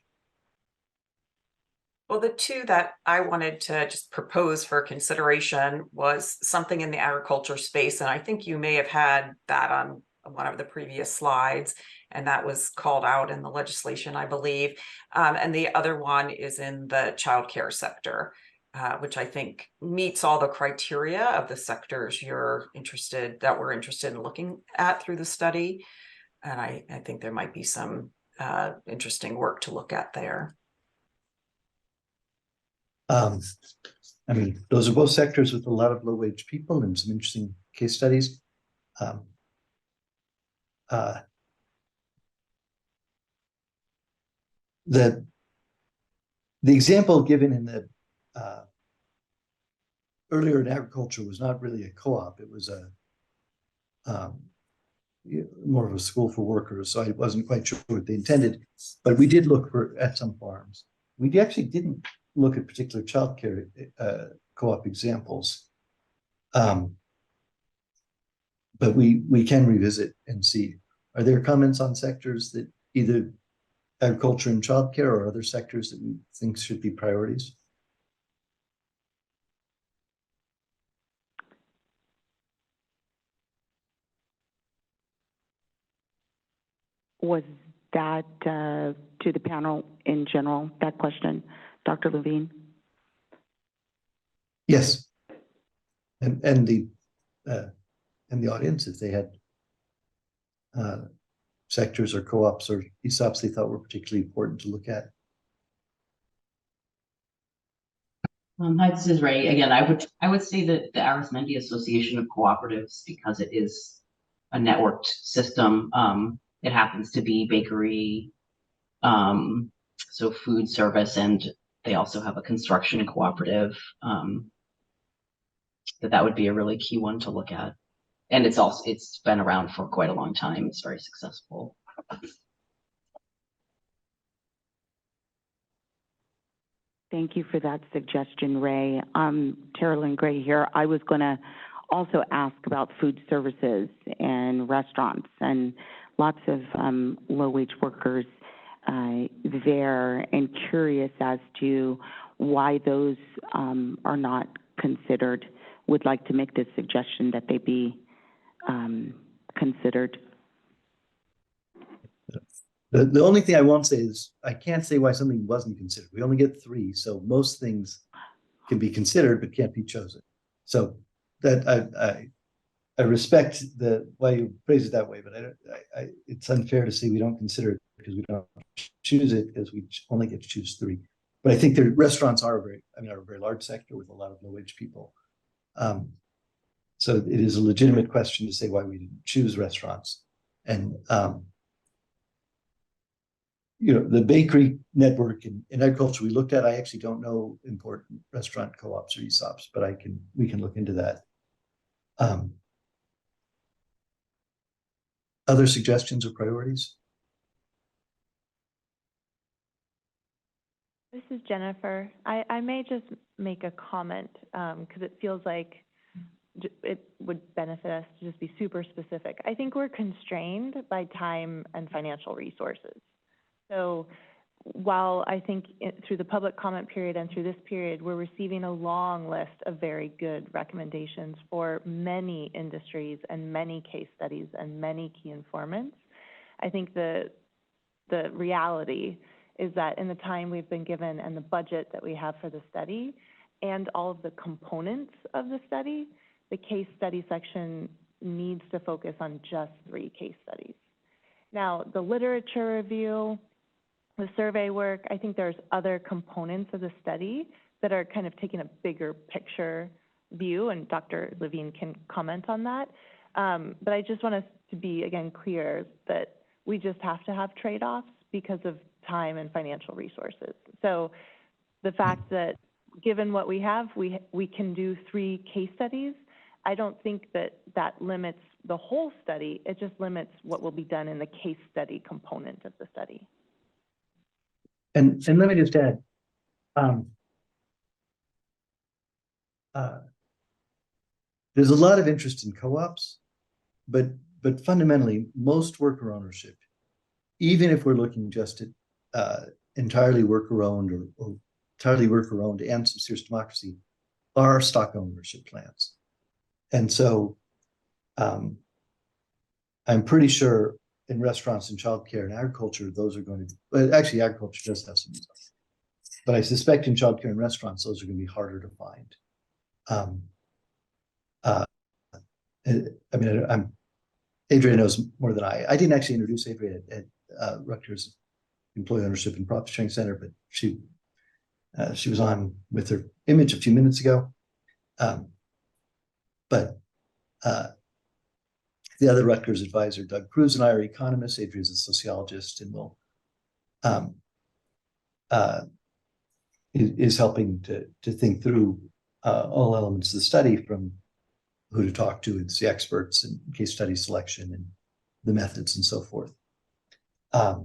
Speaker 2: Well, the 2 that I wanted to just propose for consideration was something in the agriculture space, and I think you may have had that on one of the previous slides, and that was called out in the legislation, I believe. And the other one is in the childcare sector, which I think meets all the criteria of the sectors we're interested in looking at through the study. And I think there might be some interesting work to look at there.
Speaker 5: I mean, those are both sectors with a lot of low-wage people and some interesting case studies. The example given in the earlier in agriculture was not really a co-op. It was a more of a school for workers. So I wasn't quite sure what they intended, but we did look at some farms. We actually didn't look at particular childcare co-op examples, but we can revisit and see. Are there comments on sectors that either agriculture and childcare or other sectors that we think should be priorities?
Speaker 1: Was that to the panel in general, that question, Dr. Levine?
Speaker 5: Yes. And the audience, if they had sectors or co-ops or ESOPs they thought were particularly important to look at.
Speaker 8: Hi, this is Ray. Again, I would say that the Arismendi Association of Cooperatives, because it is a networked system, it happens to be bakery, so food service, and they also have a construction cooperative. That would be a really key one to look at. And it's been around for quite a long time. It's very successful.
Speaker 1: Thank you for that suggestion, Ray. Carolyn Gray here. I was going to also ask about food services and restaurants, and lots of low-wage workers there, and curious as to why those are not considered. Would like to make this suggestion that they be considered.
Speaker 5: The only thing I won't say is I can't say why something wasn't considered. We only get 3, so most things can be considered but can't be chosen. So that I respect why you phrase it that way, but it's unfair to say we don't consider it because we don't choose it, because we only get to choose 3. But I think the restaurants are a very large sector with a lot of low-wage people. So it is a legitimate question to say why we didn't choose restaurants. And the bakery network in agriculture we looked at, I actually don't know important restaurant co-ops or ESOPs, but we can look into that. Other suggestions or priorities?
Speaker 4: This is Jennifer. I may just make a comment because it feels like it would benefit us to just be super specific. I think we're constrained by time and financial resources. So while I think through the public comment period and through this period, we're receiving a long list of very good recommendations for many industries and many case studies and many key informants, I think the reality is that in the time we've been given and the budget that we have for the study and all of the components of the study, the case study section needs to focus on just 3 case studies. Now, the literature review, the survey work, I think there's other components of the study that are kind of taking a bigger picture view, and Dr. Levine can comment on that. But I just want us to be, again, clear that we just have to have trade-offs because of time and financial resources. So the fact that given what we have, we can do 3 case studies, I don't think that limits the whole study. It just limits what will be done in the case study component of the study.
Speaker 5: And let me just add, there's a lot of interest in co-ops, but fundamentally, most worker ownership, even if we're looking just at entirely worker-owned or entirely worker-owned and some serious democracy, are stock ownership plans. And so I'm pretty sure in restaurants and childcare and agriculture, those are going to be, well, actually agriculture does have some stuff. But I suspect in childcare and restaurants, those are going to be harder to find. Adria knows more than I. I didn't actually introduce Adria at Rutgers Employee Ownership and Profit Sharing Center, but she was on with her image a few minutes ago. But the other Rutgers advisor, Doug Cruz, and I are economists. Adria is a sociologist, and we'll is helping to think through all elements of the study, from who to talk to, it's the experts, and case study selection, and the methods, and so forth. But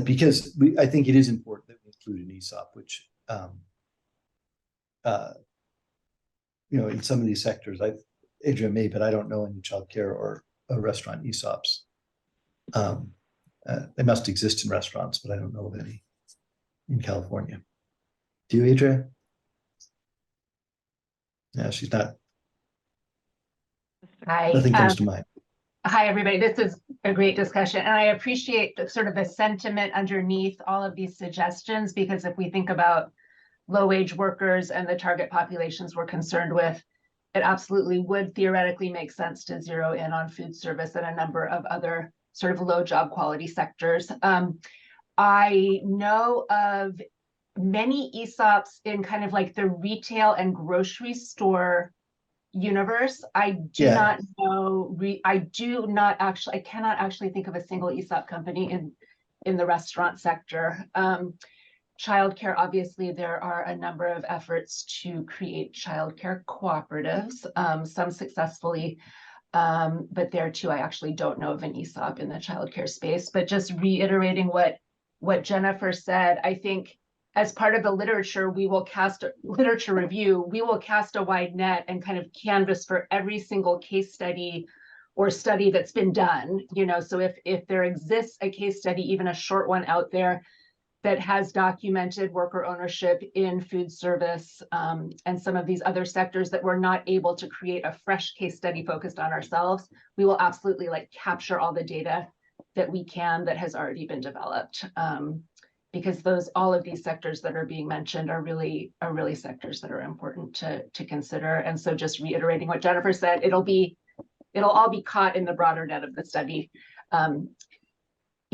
Speaker 5: because I think it is important that we include an ESOP, which in some of these sectors, Adrian may, but I don't know any childcare or restaurant ESOPs. They must exist in restaurants, but I don't know of any in California. Do you, Adrian? Yeah, she's not.
Speaker 9: Hi.
Speaker 5: Nothing comes to mind.
Speaker 9: Hi, everybody. This is a great discussion, and I appreciate the sort of the sentiment underneath all of these suggestions, because if we think about low-wage workers and the target populations we're concerned with, it absolutely would theoretically make sense to zero in on food service and a number of other sort of low job quality sectors. I know of many ESOPs in kind of like the retail and grocery store universe. I do not know, I cannot actually think of a single ESOP company in the restaurant sector. Childcare, obviously, there are a number of efforts to create childcare cooperatives, some successfully, but there too, I actually don't know of an ESOP in the childcare space. But just reiterating what Jennifer said, I think as part of the literature, we will cast a literature review, we will cast a wide net and kind of canvas for every single case study or study that's been done. So if there exists a case study, even a short one out there, that has documented worker ownership in food service and some of these other sectors that we're not able to create a fresh case study focused on ourselves, we will absolutely capture all the data that we can that has already been developed. Because all of these sectors that are being mentioned are really sectors that are important to consider. And so just reiterating what Jennifer said, it'll all be caught in the broader net of the study.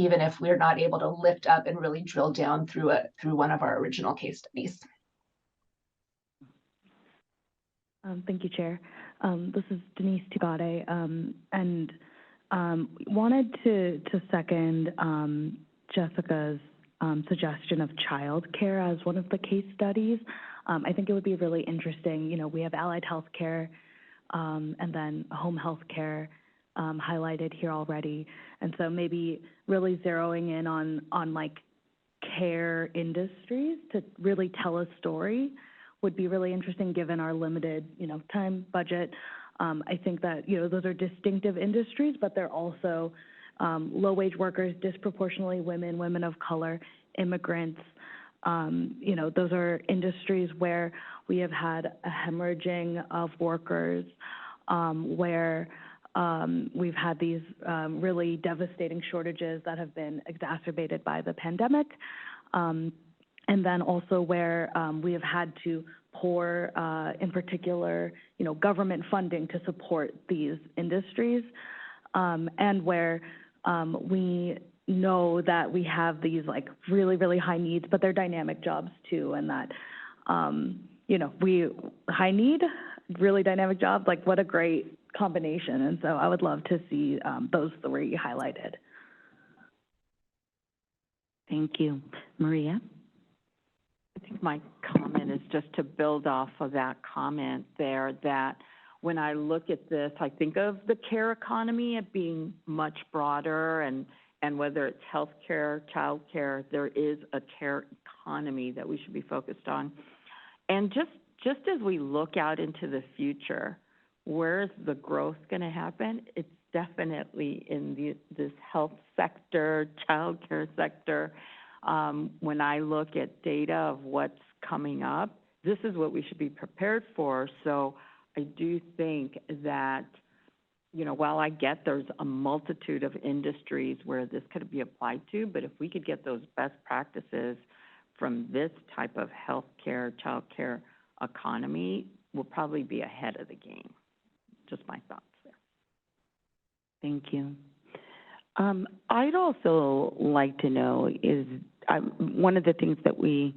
Speaker 9: Even if we're not able to lift up and really drill down through one of our original case studies.
Speaker 7: Thank you, Chair. This is Denise Tugade, and wanted to second Jessica's suggestion of childcare as one of the case studies. I think it would be really interesting. We have allied healthcare and then home healthcare highlighted here already. And so maybe really zeroing in on care industries to really tell a story would be really interesting given our limited, time budget. I think that, those are distinctive industries, but they're also low-wage workers, disproportionately women of color, immigrants. Those are industries where we have had a hemorrhaging of workers, where we've had these really devastating shortages that have been exacerbated by the pandemic. And then also where we have had to pour, in particular, government funding to support these industries, and where we know that we have these really, really high needs, but they're dynamic jobs too, and that, high need, really dynamic jobs, what a great combination. And so I would love to see those three highlighted.
Speaker 6: Thank you. Maria? I think my comment is just to build off of that comment there, that when I look at this, I think of the care economy as being much broader, and whether it's healthcare, childcare, there is a care economy that we should be focused on. And just as we look out into the future, where is the growth going to happen? It's definitely in this health sector, childcare sector. When I look at data of what's coming up, this is what we should be prepared for. So I do think that, while I get there's a multitude of industries where this could be applied to, but if we could get those best practices from this type of healthcare, childcare economy, we'll probably be ahead of the game. Just my thoughts there.
Speaker 3: Thank you. I'd also like to know is one of the things that we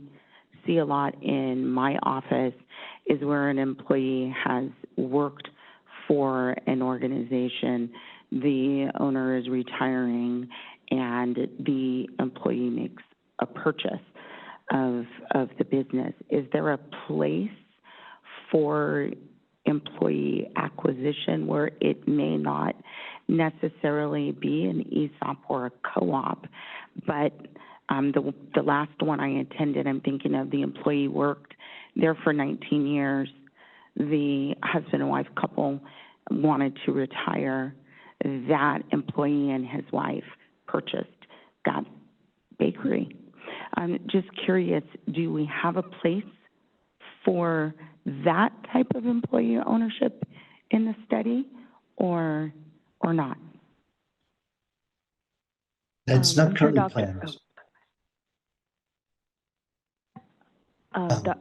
Speaker 3: see a lot in my office is where an employee has worked for an organization, the owner is retiring, and the employee makes a purchase. of the business, is there a place for employee acquisition where it may not necessarily be an ESOP or a co-op, but the last one I attended, I'm thinking of the employee worked there for 19 years. The husband and wife couple wanted to retire. That employee and his wife purchased that bakery. I'm just curious, do we have a place for that type of employee ownership in the study or not?
Speaker 5: That's
Speaker 7: I'm
Speaker 5: not
Speaker 7: sure
Speaker 5: currently
Speaker 7: Dr.
Speaker 5: planned.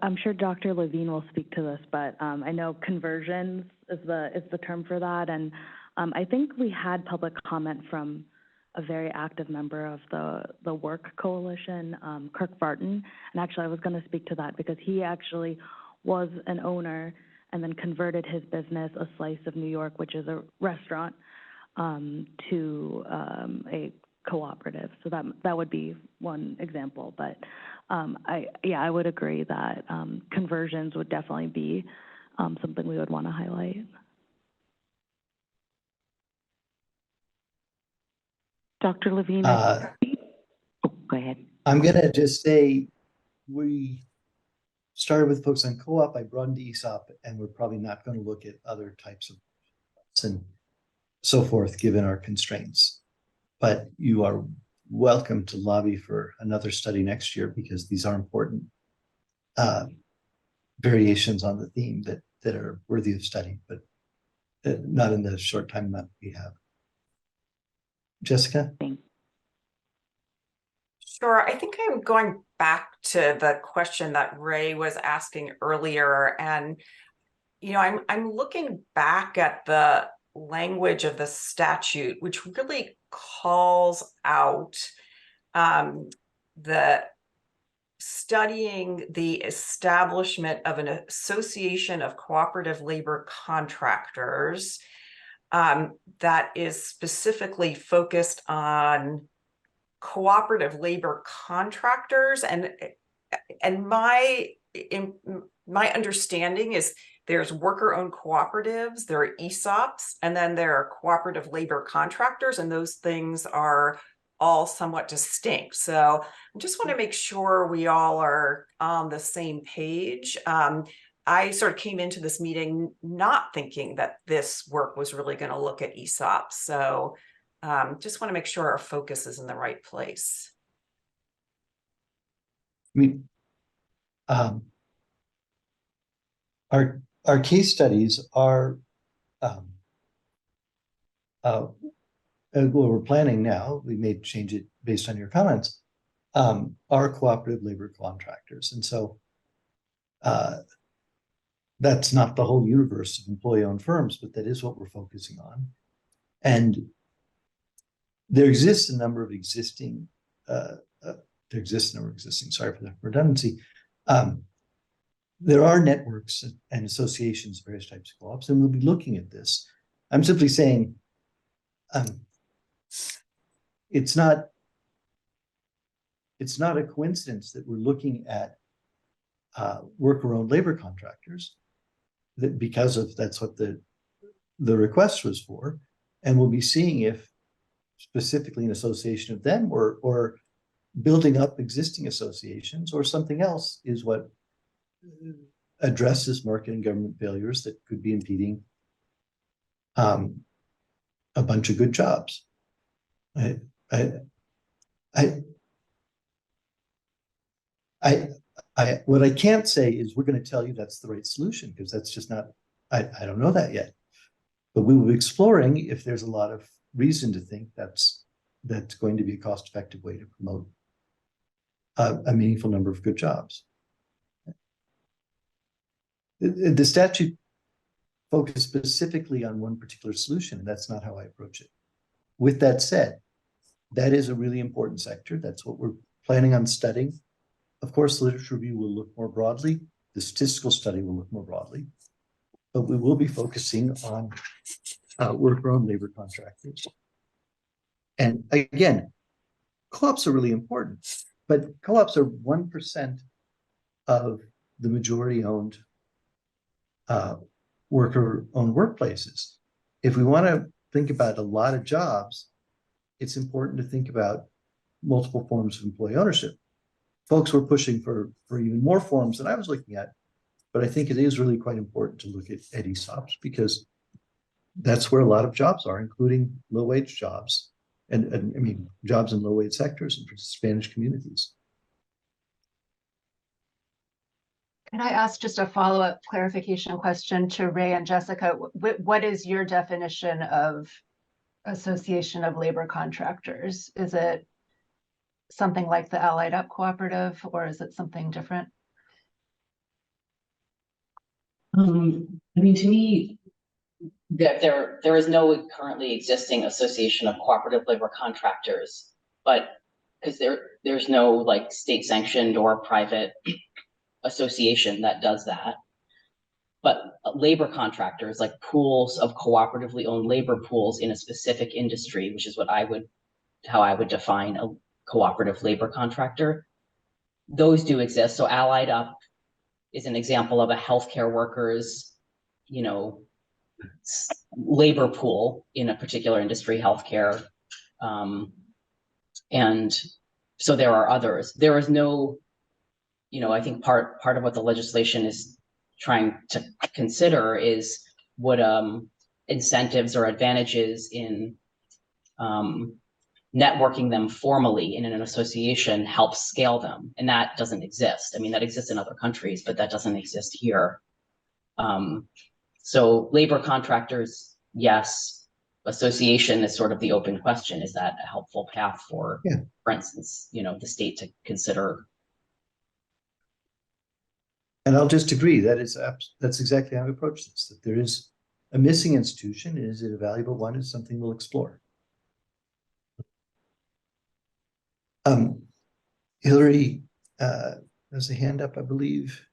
Speaker 7: I'm sure Dr. Levine will speak to this, but I know conversions is the term for that, and I think we had public comment from a very active member of the Work Coalition, Kirk Barton, and actually I was going to speak to that because he actually was an owner and then converted his business, A Slice of New York, which is a restaurant, to a cooperative. So that would be one example, but I would agree that conversions would definitely be something we would want to highlight.
Speaker 3: Dr. Levine,
Speaker 5: Uh,
Speaker 3: go ahead.
Speaker 5: I'm going to just say we started with folks on co-op. I broadened to ESOP, and we're probably not going to look at other types of and so forth, given our constraints. But you are welcome to lobby for another study next year because these are important variations on the theme that are worthy of study, but not in the short time that we have. Jessica?
Speaker 2: Sure. I think I'm going back to the question that Ray was asking earlier. And, you know, I'm looking back at the language of the statute, which really calls out the studying the establishment of an association of cooperative labor contractors that is specifically focused on cooperative labor contractors, and my understanding is there's worker-owned cooperatives, there are ESOPs, and then there are cooperative labor contractors, and those things are all somewhat distinct. So I just want to make sure we all are on the same page. I sort of came into this meeting not thinking that this work was really going to look at ESOPs. So just want to make sure our focus is in the right place.
Speaker 5: I mean, our case studies are what we're planning now. We may change it based on your comments. Are cooperative labor contractors, and so that's not the whole universe of employee-owned firms, but that is what we're focusing on. And there exists a number of existing. Sorry for the redundancy. There are networks and associations of various types of co-ops, and we'll be looking at this. I'm simply saying it's not a coincidence that we're looking at worker-owned labor contractors, that because of that's what the request was for, and we'll be seeing if specifically an association of them or building up existing associations or something else is what addresses market and government failures that could be impeding a bunch of good jobs. What I can't say is we're going to tell you that's the right solution, because that's just not, I don't know that yet. But we will be exploring if there's a lot of reason to think that's going to be a cost-effective way to promote a meaningful number of good jobs. The statute focused specifically on one particular solution, and that's not how I approach it. With that said, that is a really important sector. That's what we're planning on studying. Of course, the literature review will look more broadly. The statistical study will look more broadly. But we will be focusing on worker-owned labor contractors. And again, co-ops are really important, But co-ops are 1% of the majority-owned worker-owned workplaces. If we want to think about a lot of jobs, it's important to think about multiple forms of employee ownership. Folks were pushing for even more forms than I was looking at, but I think it is really quite important to look at ESOPs because that's where a lot of jobs are, including low-wage jobs, and I mean jobs in low-wage sectors and for Spanish communities.
Speaker 9: Can I ask just a follow-up clarification question to Ray and Jessica? What is your definition of association of labor contractors? Is it something like the Allied Up Cooperative, or is it something different?
Speaker 8: I mean, to me, there is no currently existing association of cooperative labor contractors, but because there's no like state sanctioned or private association that does that. But labor contractors, like pools of cooperatively owned labor pools in a specific industry, which is how I would define a cooperative labor contractor, those do exist. So Allied Up is an example of a healthcare workers, labor pool in a particular industry, healthcare. And so there are others. There is no, I think part of what the legislation is trying to consider is would incentives or advantages in networking them formally in an association helps scale them. And that doesn't exist. I mean, that exists in other countries, but that doesn't exist here. So labor contractors, yes. Association is sort of the open question. Is that a helpful path for instance, the state to consider?
Speaker 5: And I'll just agree that's exactly how I approach this, that there is a missing institution. Is it a valuable one? Is something we'll explore. Hillary has a hand up, I believe.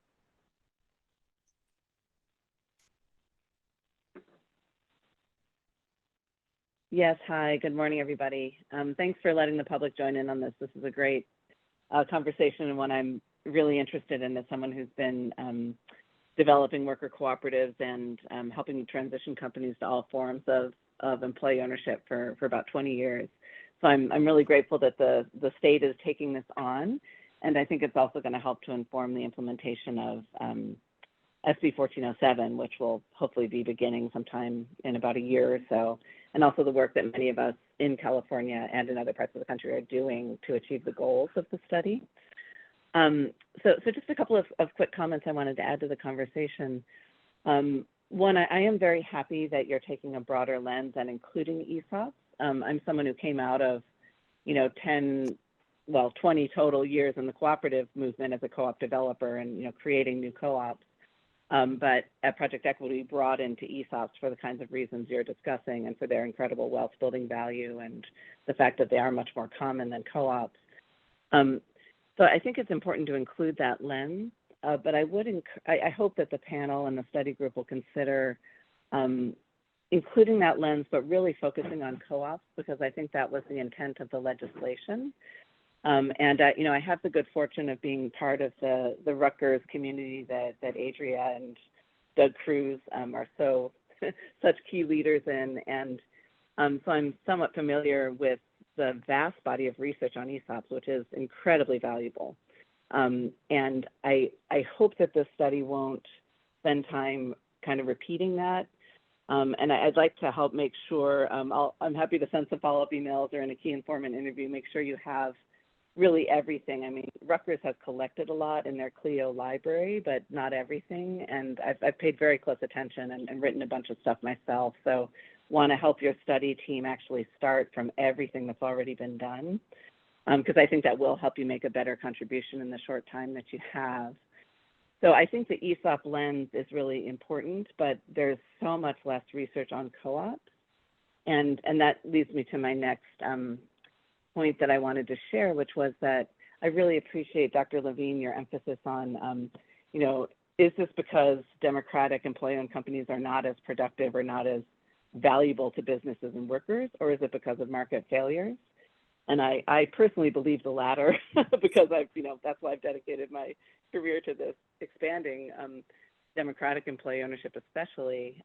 Speaker 10: Yes, hi, good morning, everybody. Thanks for letting the public join in on this. This is a great conversation and one I'm really interested in as someone who's been developing worker cooperatives and helping transition companies to all forms of employee ownership for about 20 years. So I'm really grateful that the state is taking this on, and I think it's also going to help to inform the implementation of SB 1407, which will hopefully be beginning sometime in about a year or so, and also the work that many of us in California and in other parts of the country are doing to achieve the goals of the study. So just a couple of quick comments I wanted to add to the conversation. One, I am very happy that you're taking a broader lens and including ESOPs. I'm someone who came out of, 20 total years in the cooperative movement as a co-op developer and, creating new co-ops. But at Project Equity, we brought into ESOPs for the kinds of reasons you're discussing and for their incredible wealth building value and the fact that they are much more common than co-ops. So I think it's important to include that lens, but I hope that the panel and the study group will consider including that lens, but really focusing on co-ops, because I think that was the intent of the legislation. I have the good fortune of being part of the Rutgers community that Adria and Doug Cruz are such key leaders in. And so I'm somewhat familiar with the vast body of research on ESOPs, which is incredibly valuable. And I hope that this study won't spend time kind of repeating that. And I'd like to help make sure, I'm happy to send some follow-up emails or in a key informant interview, make sure you have really everything. I mean, Rutgers has collected a lot in their Clio library, but not everything. And I've paid very close attention and written a bunch of stuff myself. So want to help your study team actually start from everything that's already been done, because I think that will help you make a better contribution in the short time that you have. So I think the ESOP lens is really important, but there's so much less research on co-ops. And that leads me to my next point that I wanted to share, which was that I really appreciate, Dr. Levine, your emphasis on, is this because democratic employee-owned companies are not as productive or not as valuable to businesses and workers, or is it because of market failures? And I personally believe the latter because that's why I've dedicated my career to this, expanding democratic employee ownership especially.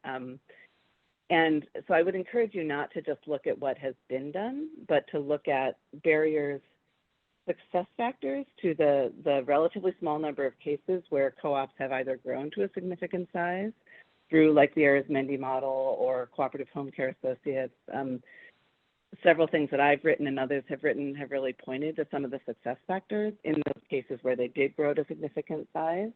Speaker 10: And so I would encourage you not to just look at what has been done, but to look at barriers, success factors to the relatively small number of cases where co-ops have either grown to a significant size through like the Arizmendi model or cooperative home care associates. Several things that I've written and others have written have really pointed to some of the success factors in those cases where they did grow to significant size.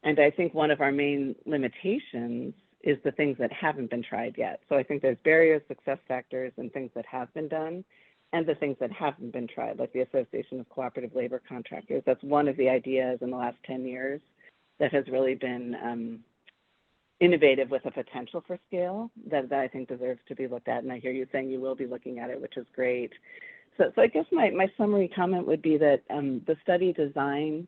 Speaker 10: And I think one of our main limitations is the things that haven't been tried yet. So I think there's barriers, success factors, and things that have been done, and the things that haven't been tried, like the Association of Cooperative Labor Contractors. That's one of the ideas in the last 10 years that has really been innovative with a potential for scale that I think deserves to be looked at. And I hear you saying you will be looking at it, which is great. So I guess my summary comment would be that the study design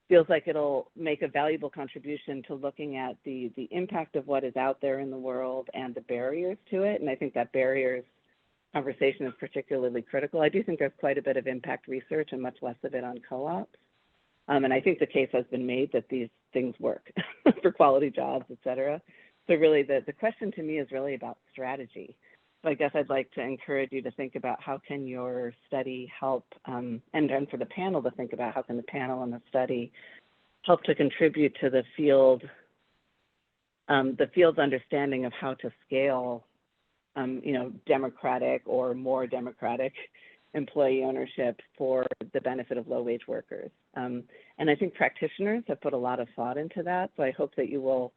Speaker 10: feels like it'll make a valuable contribution to looking at the impact of what is out there in the world and the barriers to it. And I think that barriers conversation is particularly critical. I do think there's quite a bit of impact research and much less of it on co-ops. And I think the case has been made that these things work for quality jobs, et cetera. So really the question to me is really about strategy. So I guess I'd like to encourage you to think about how can your study help, and then for the panel to think about how can the panel and the study help to contribute to the field's understanding of how to scale, democratic or more democratic employee ownership for the benefit of low-wage workers. And I think practitioners have put a lot of thought into that. So I hope that you will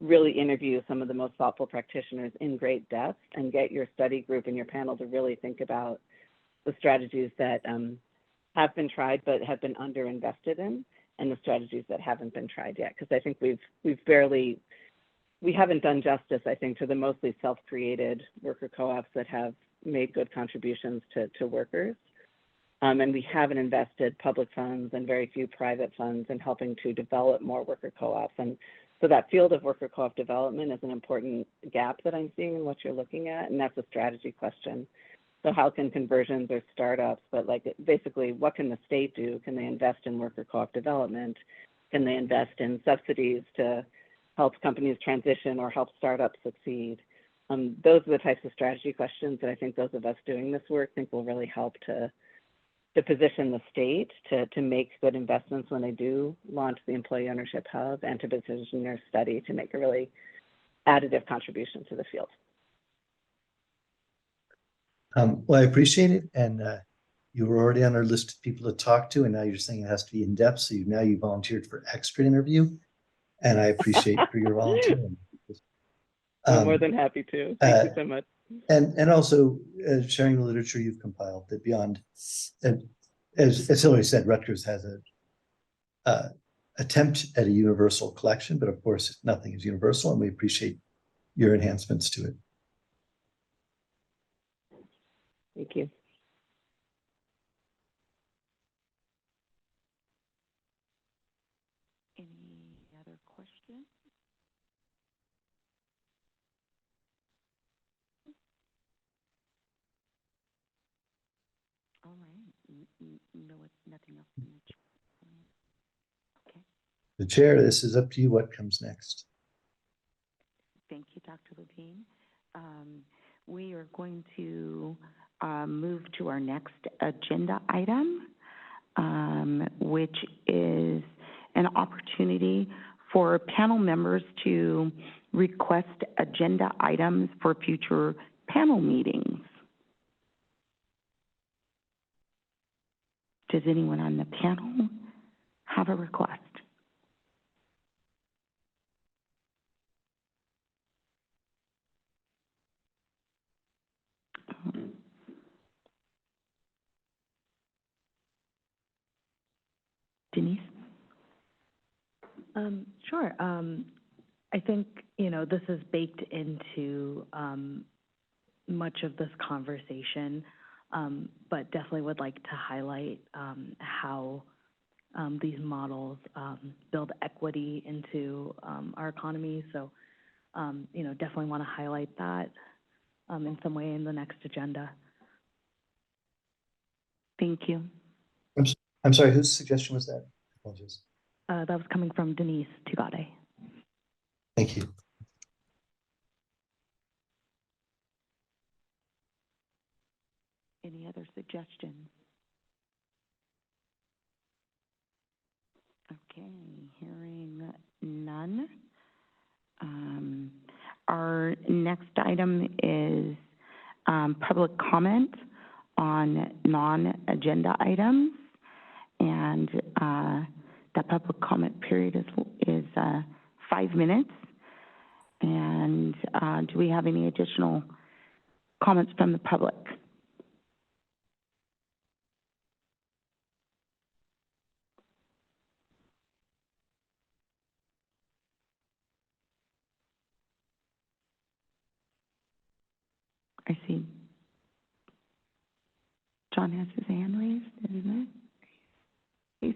Speaker 10: really interview some of the most thoughtful practitioners in great depth and get your study group and your panel to really think about the strategies that have been tried but have been underinvested in, and the strategies that haven't been tried yet. Because I think we haven't done justice, I think, to the mostly self-created worker co-ops that have made good contributions to workers. And we haven't invested public funds and very few private funds in helping to develop more worker co-ops. And so that field of worker co-op development is an important gap that I'm seeing in what you're looking at, and that's a strategy question. So how can conversions or startups, but basically what can the state do? Can they invest in worker co-op development? Can they invest in subsidies to help companies transition or help startups succeed? Those are the types of strategy questions that I think those of us doing this work think will really help to position the state to make good investments when they do launch the Employee Ownership Hub, and to position their study to make a really additive contribution to the field.
Speaker 5: Well, I appreciate it. And you were already on our list of people to talk to, and now you're saying it has to be in depth. So now you volunteered for extra interview, and I appreciate for your volunteering.
Speaker 10: I'm more than happy to. Thank you so much.
Speaker 5: And also sharing the literature you've compiled that beyond, as Hillary said, Rutgers has a attempt at a universal collection, but of course nothing is universal, and we appreciate your enhancements to it.
Speaker 10: Thank you.
Speaker 3: Any other questions? All right. No, nothing else in the chat. Okay.
Speaker 5: The chair, this is up to you. What comes next?
Speaker 3: Thank you, Dr. Levine. We are going to move to our next agenda item, which is an opportunity for panel members to request agenda items for future panel meetings. Does anyone on the panel have a request? Denise?
Speaker 7: Sure. I think, this is baked into much of this conversation, but definitely would like to highlight how these models build equity into our economy. So, definitely want to highlight that in some way in the next agenda.
Speaker 3: Thank you.
Speaker 5: I'm sorry, whose suggestion was that? Apologies.
Speaker 7: That was coming from Denise Tugade.
Speaker 5: Thank you.
Speaker 3: Any other suggestions? Okay, hearing none. Our next item is public comment on non-agenda items. And that public comment period is 5 minutes. And do we have any additional comments from the public? I see John has his hand raised, isn't it? He's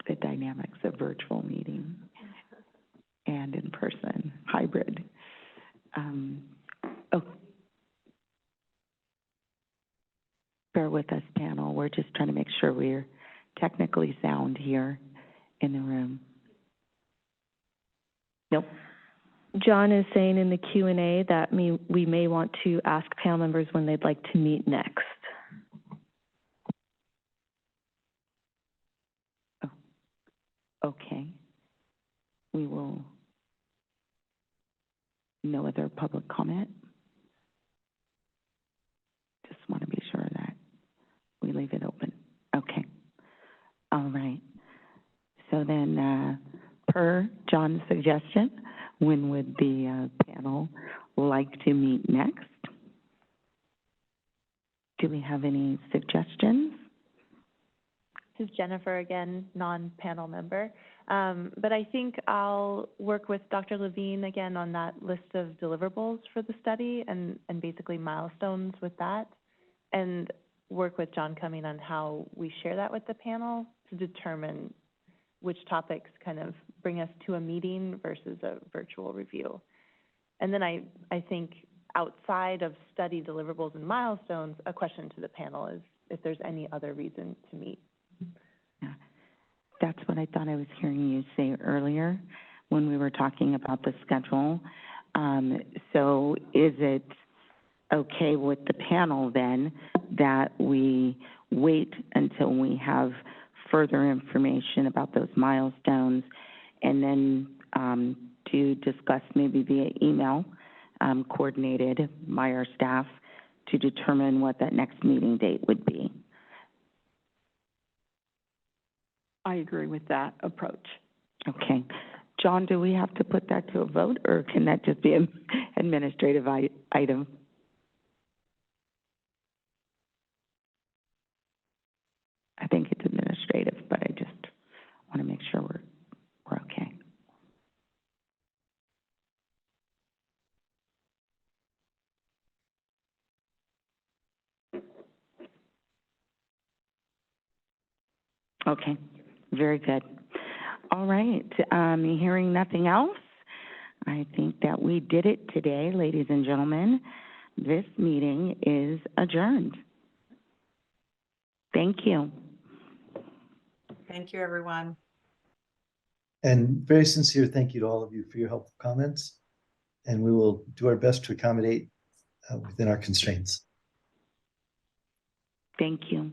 Speaker 3: the dynamics of virtual meeting and in person, hybrid. Oh, bear with us, panel. We're just trying to make sure we're technically sound here in the room. Nope.
Speaker 11: John is saying in the Q&A that we may want to ask panel members when they'd like to meet next.
Speaker 3: Oh, okay. We will. No other public comment? Just want to be sure that we leave it open. Okay. All right. So then, per John's suggestion, when would the panel like to meet next? Do we have any suggestions?
Speaker 4: This is Jennifer again, non-panel member. But I think I'll work with Dr. Levine again on that list of deliverables for the study and basically milestones with that, and work with John Cumming on how we share that with the panel to determine which topics kind of bring us to a meeting versus a virtual review. And then I think outside of study deliverables and milestones, a question to the panel is if there's any other reason to meet.
Speaker 3: Yeah. That's what I thought I was hearing you say earlier when we were talking about the schedule. So is it okay with the panel then that we wait until we have further information about those milestones and then to discuss maybe via email, coordinated by our staff to determine what that next meeting date would be?
Speaker 6: I agree with that approach.
Speaker 3: Okay. John, do we have to put that to a vote, or can that just be an administrative item? I think it's administrative, but I just want to make sure we're okay. Okay, very good. All right, hearing nothing else, I think that we did it today, ladies and gentlemen. This meeting is adjourned. Thank you.
Speaker 2: Thank you, everyone.
Speaker 5: And very sincere thank you to all of you for your helpful comments. And we will do our best to accommodate within our constraints.
Speaker 3: Thank you.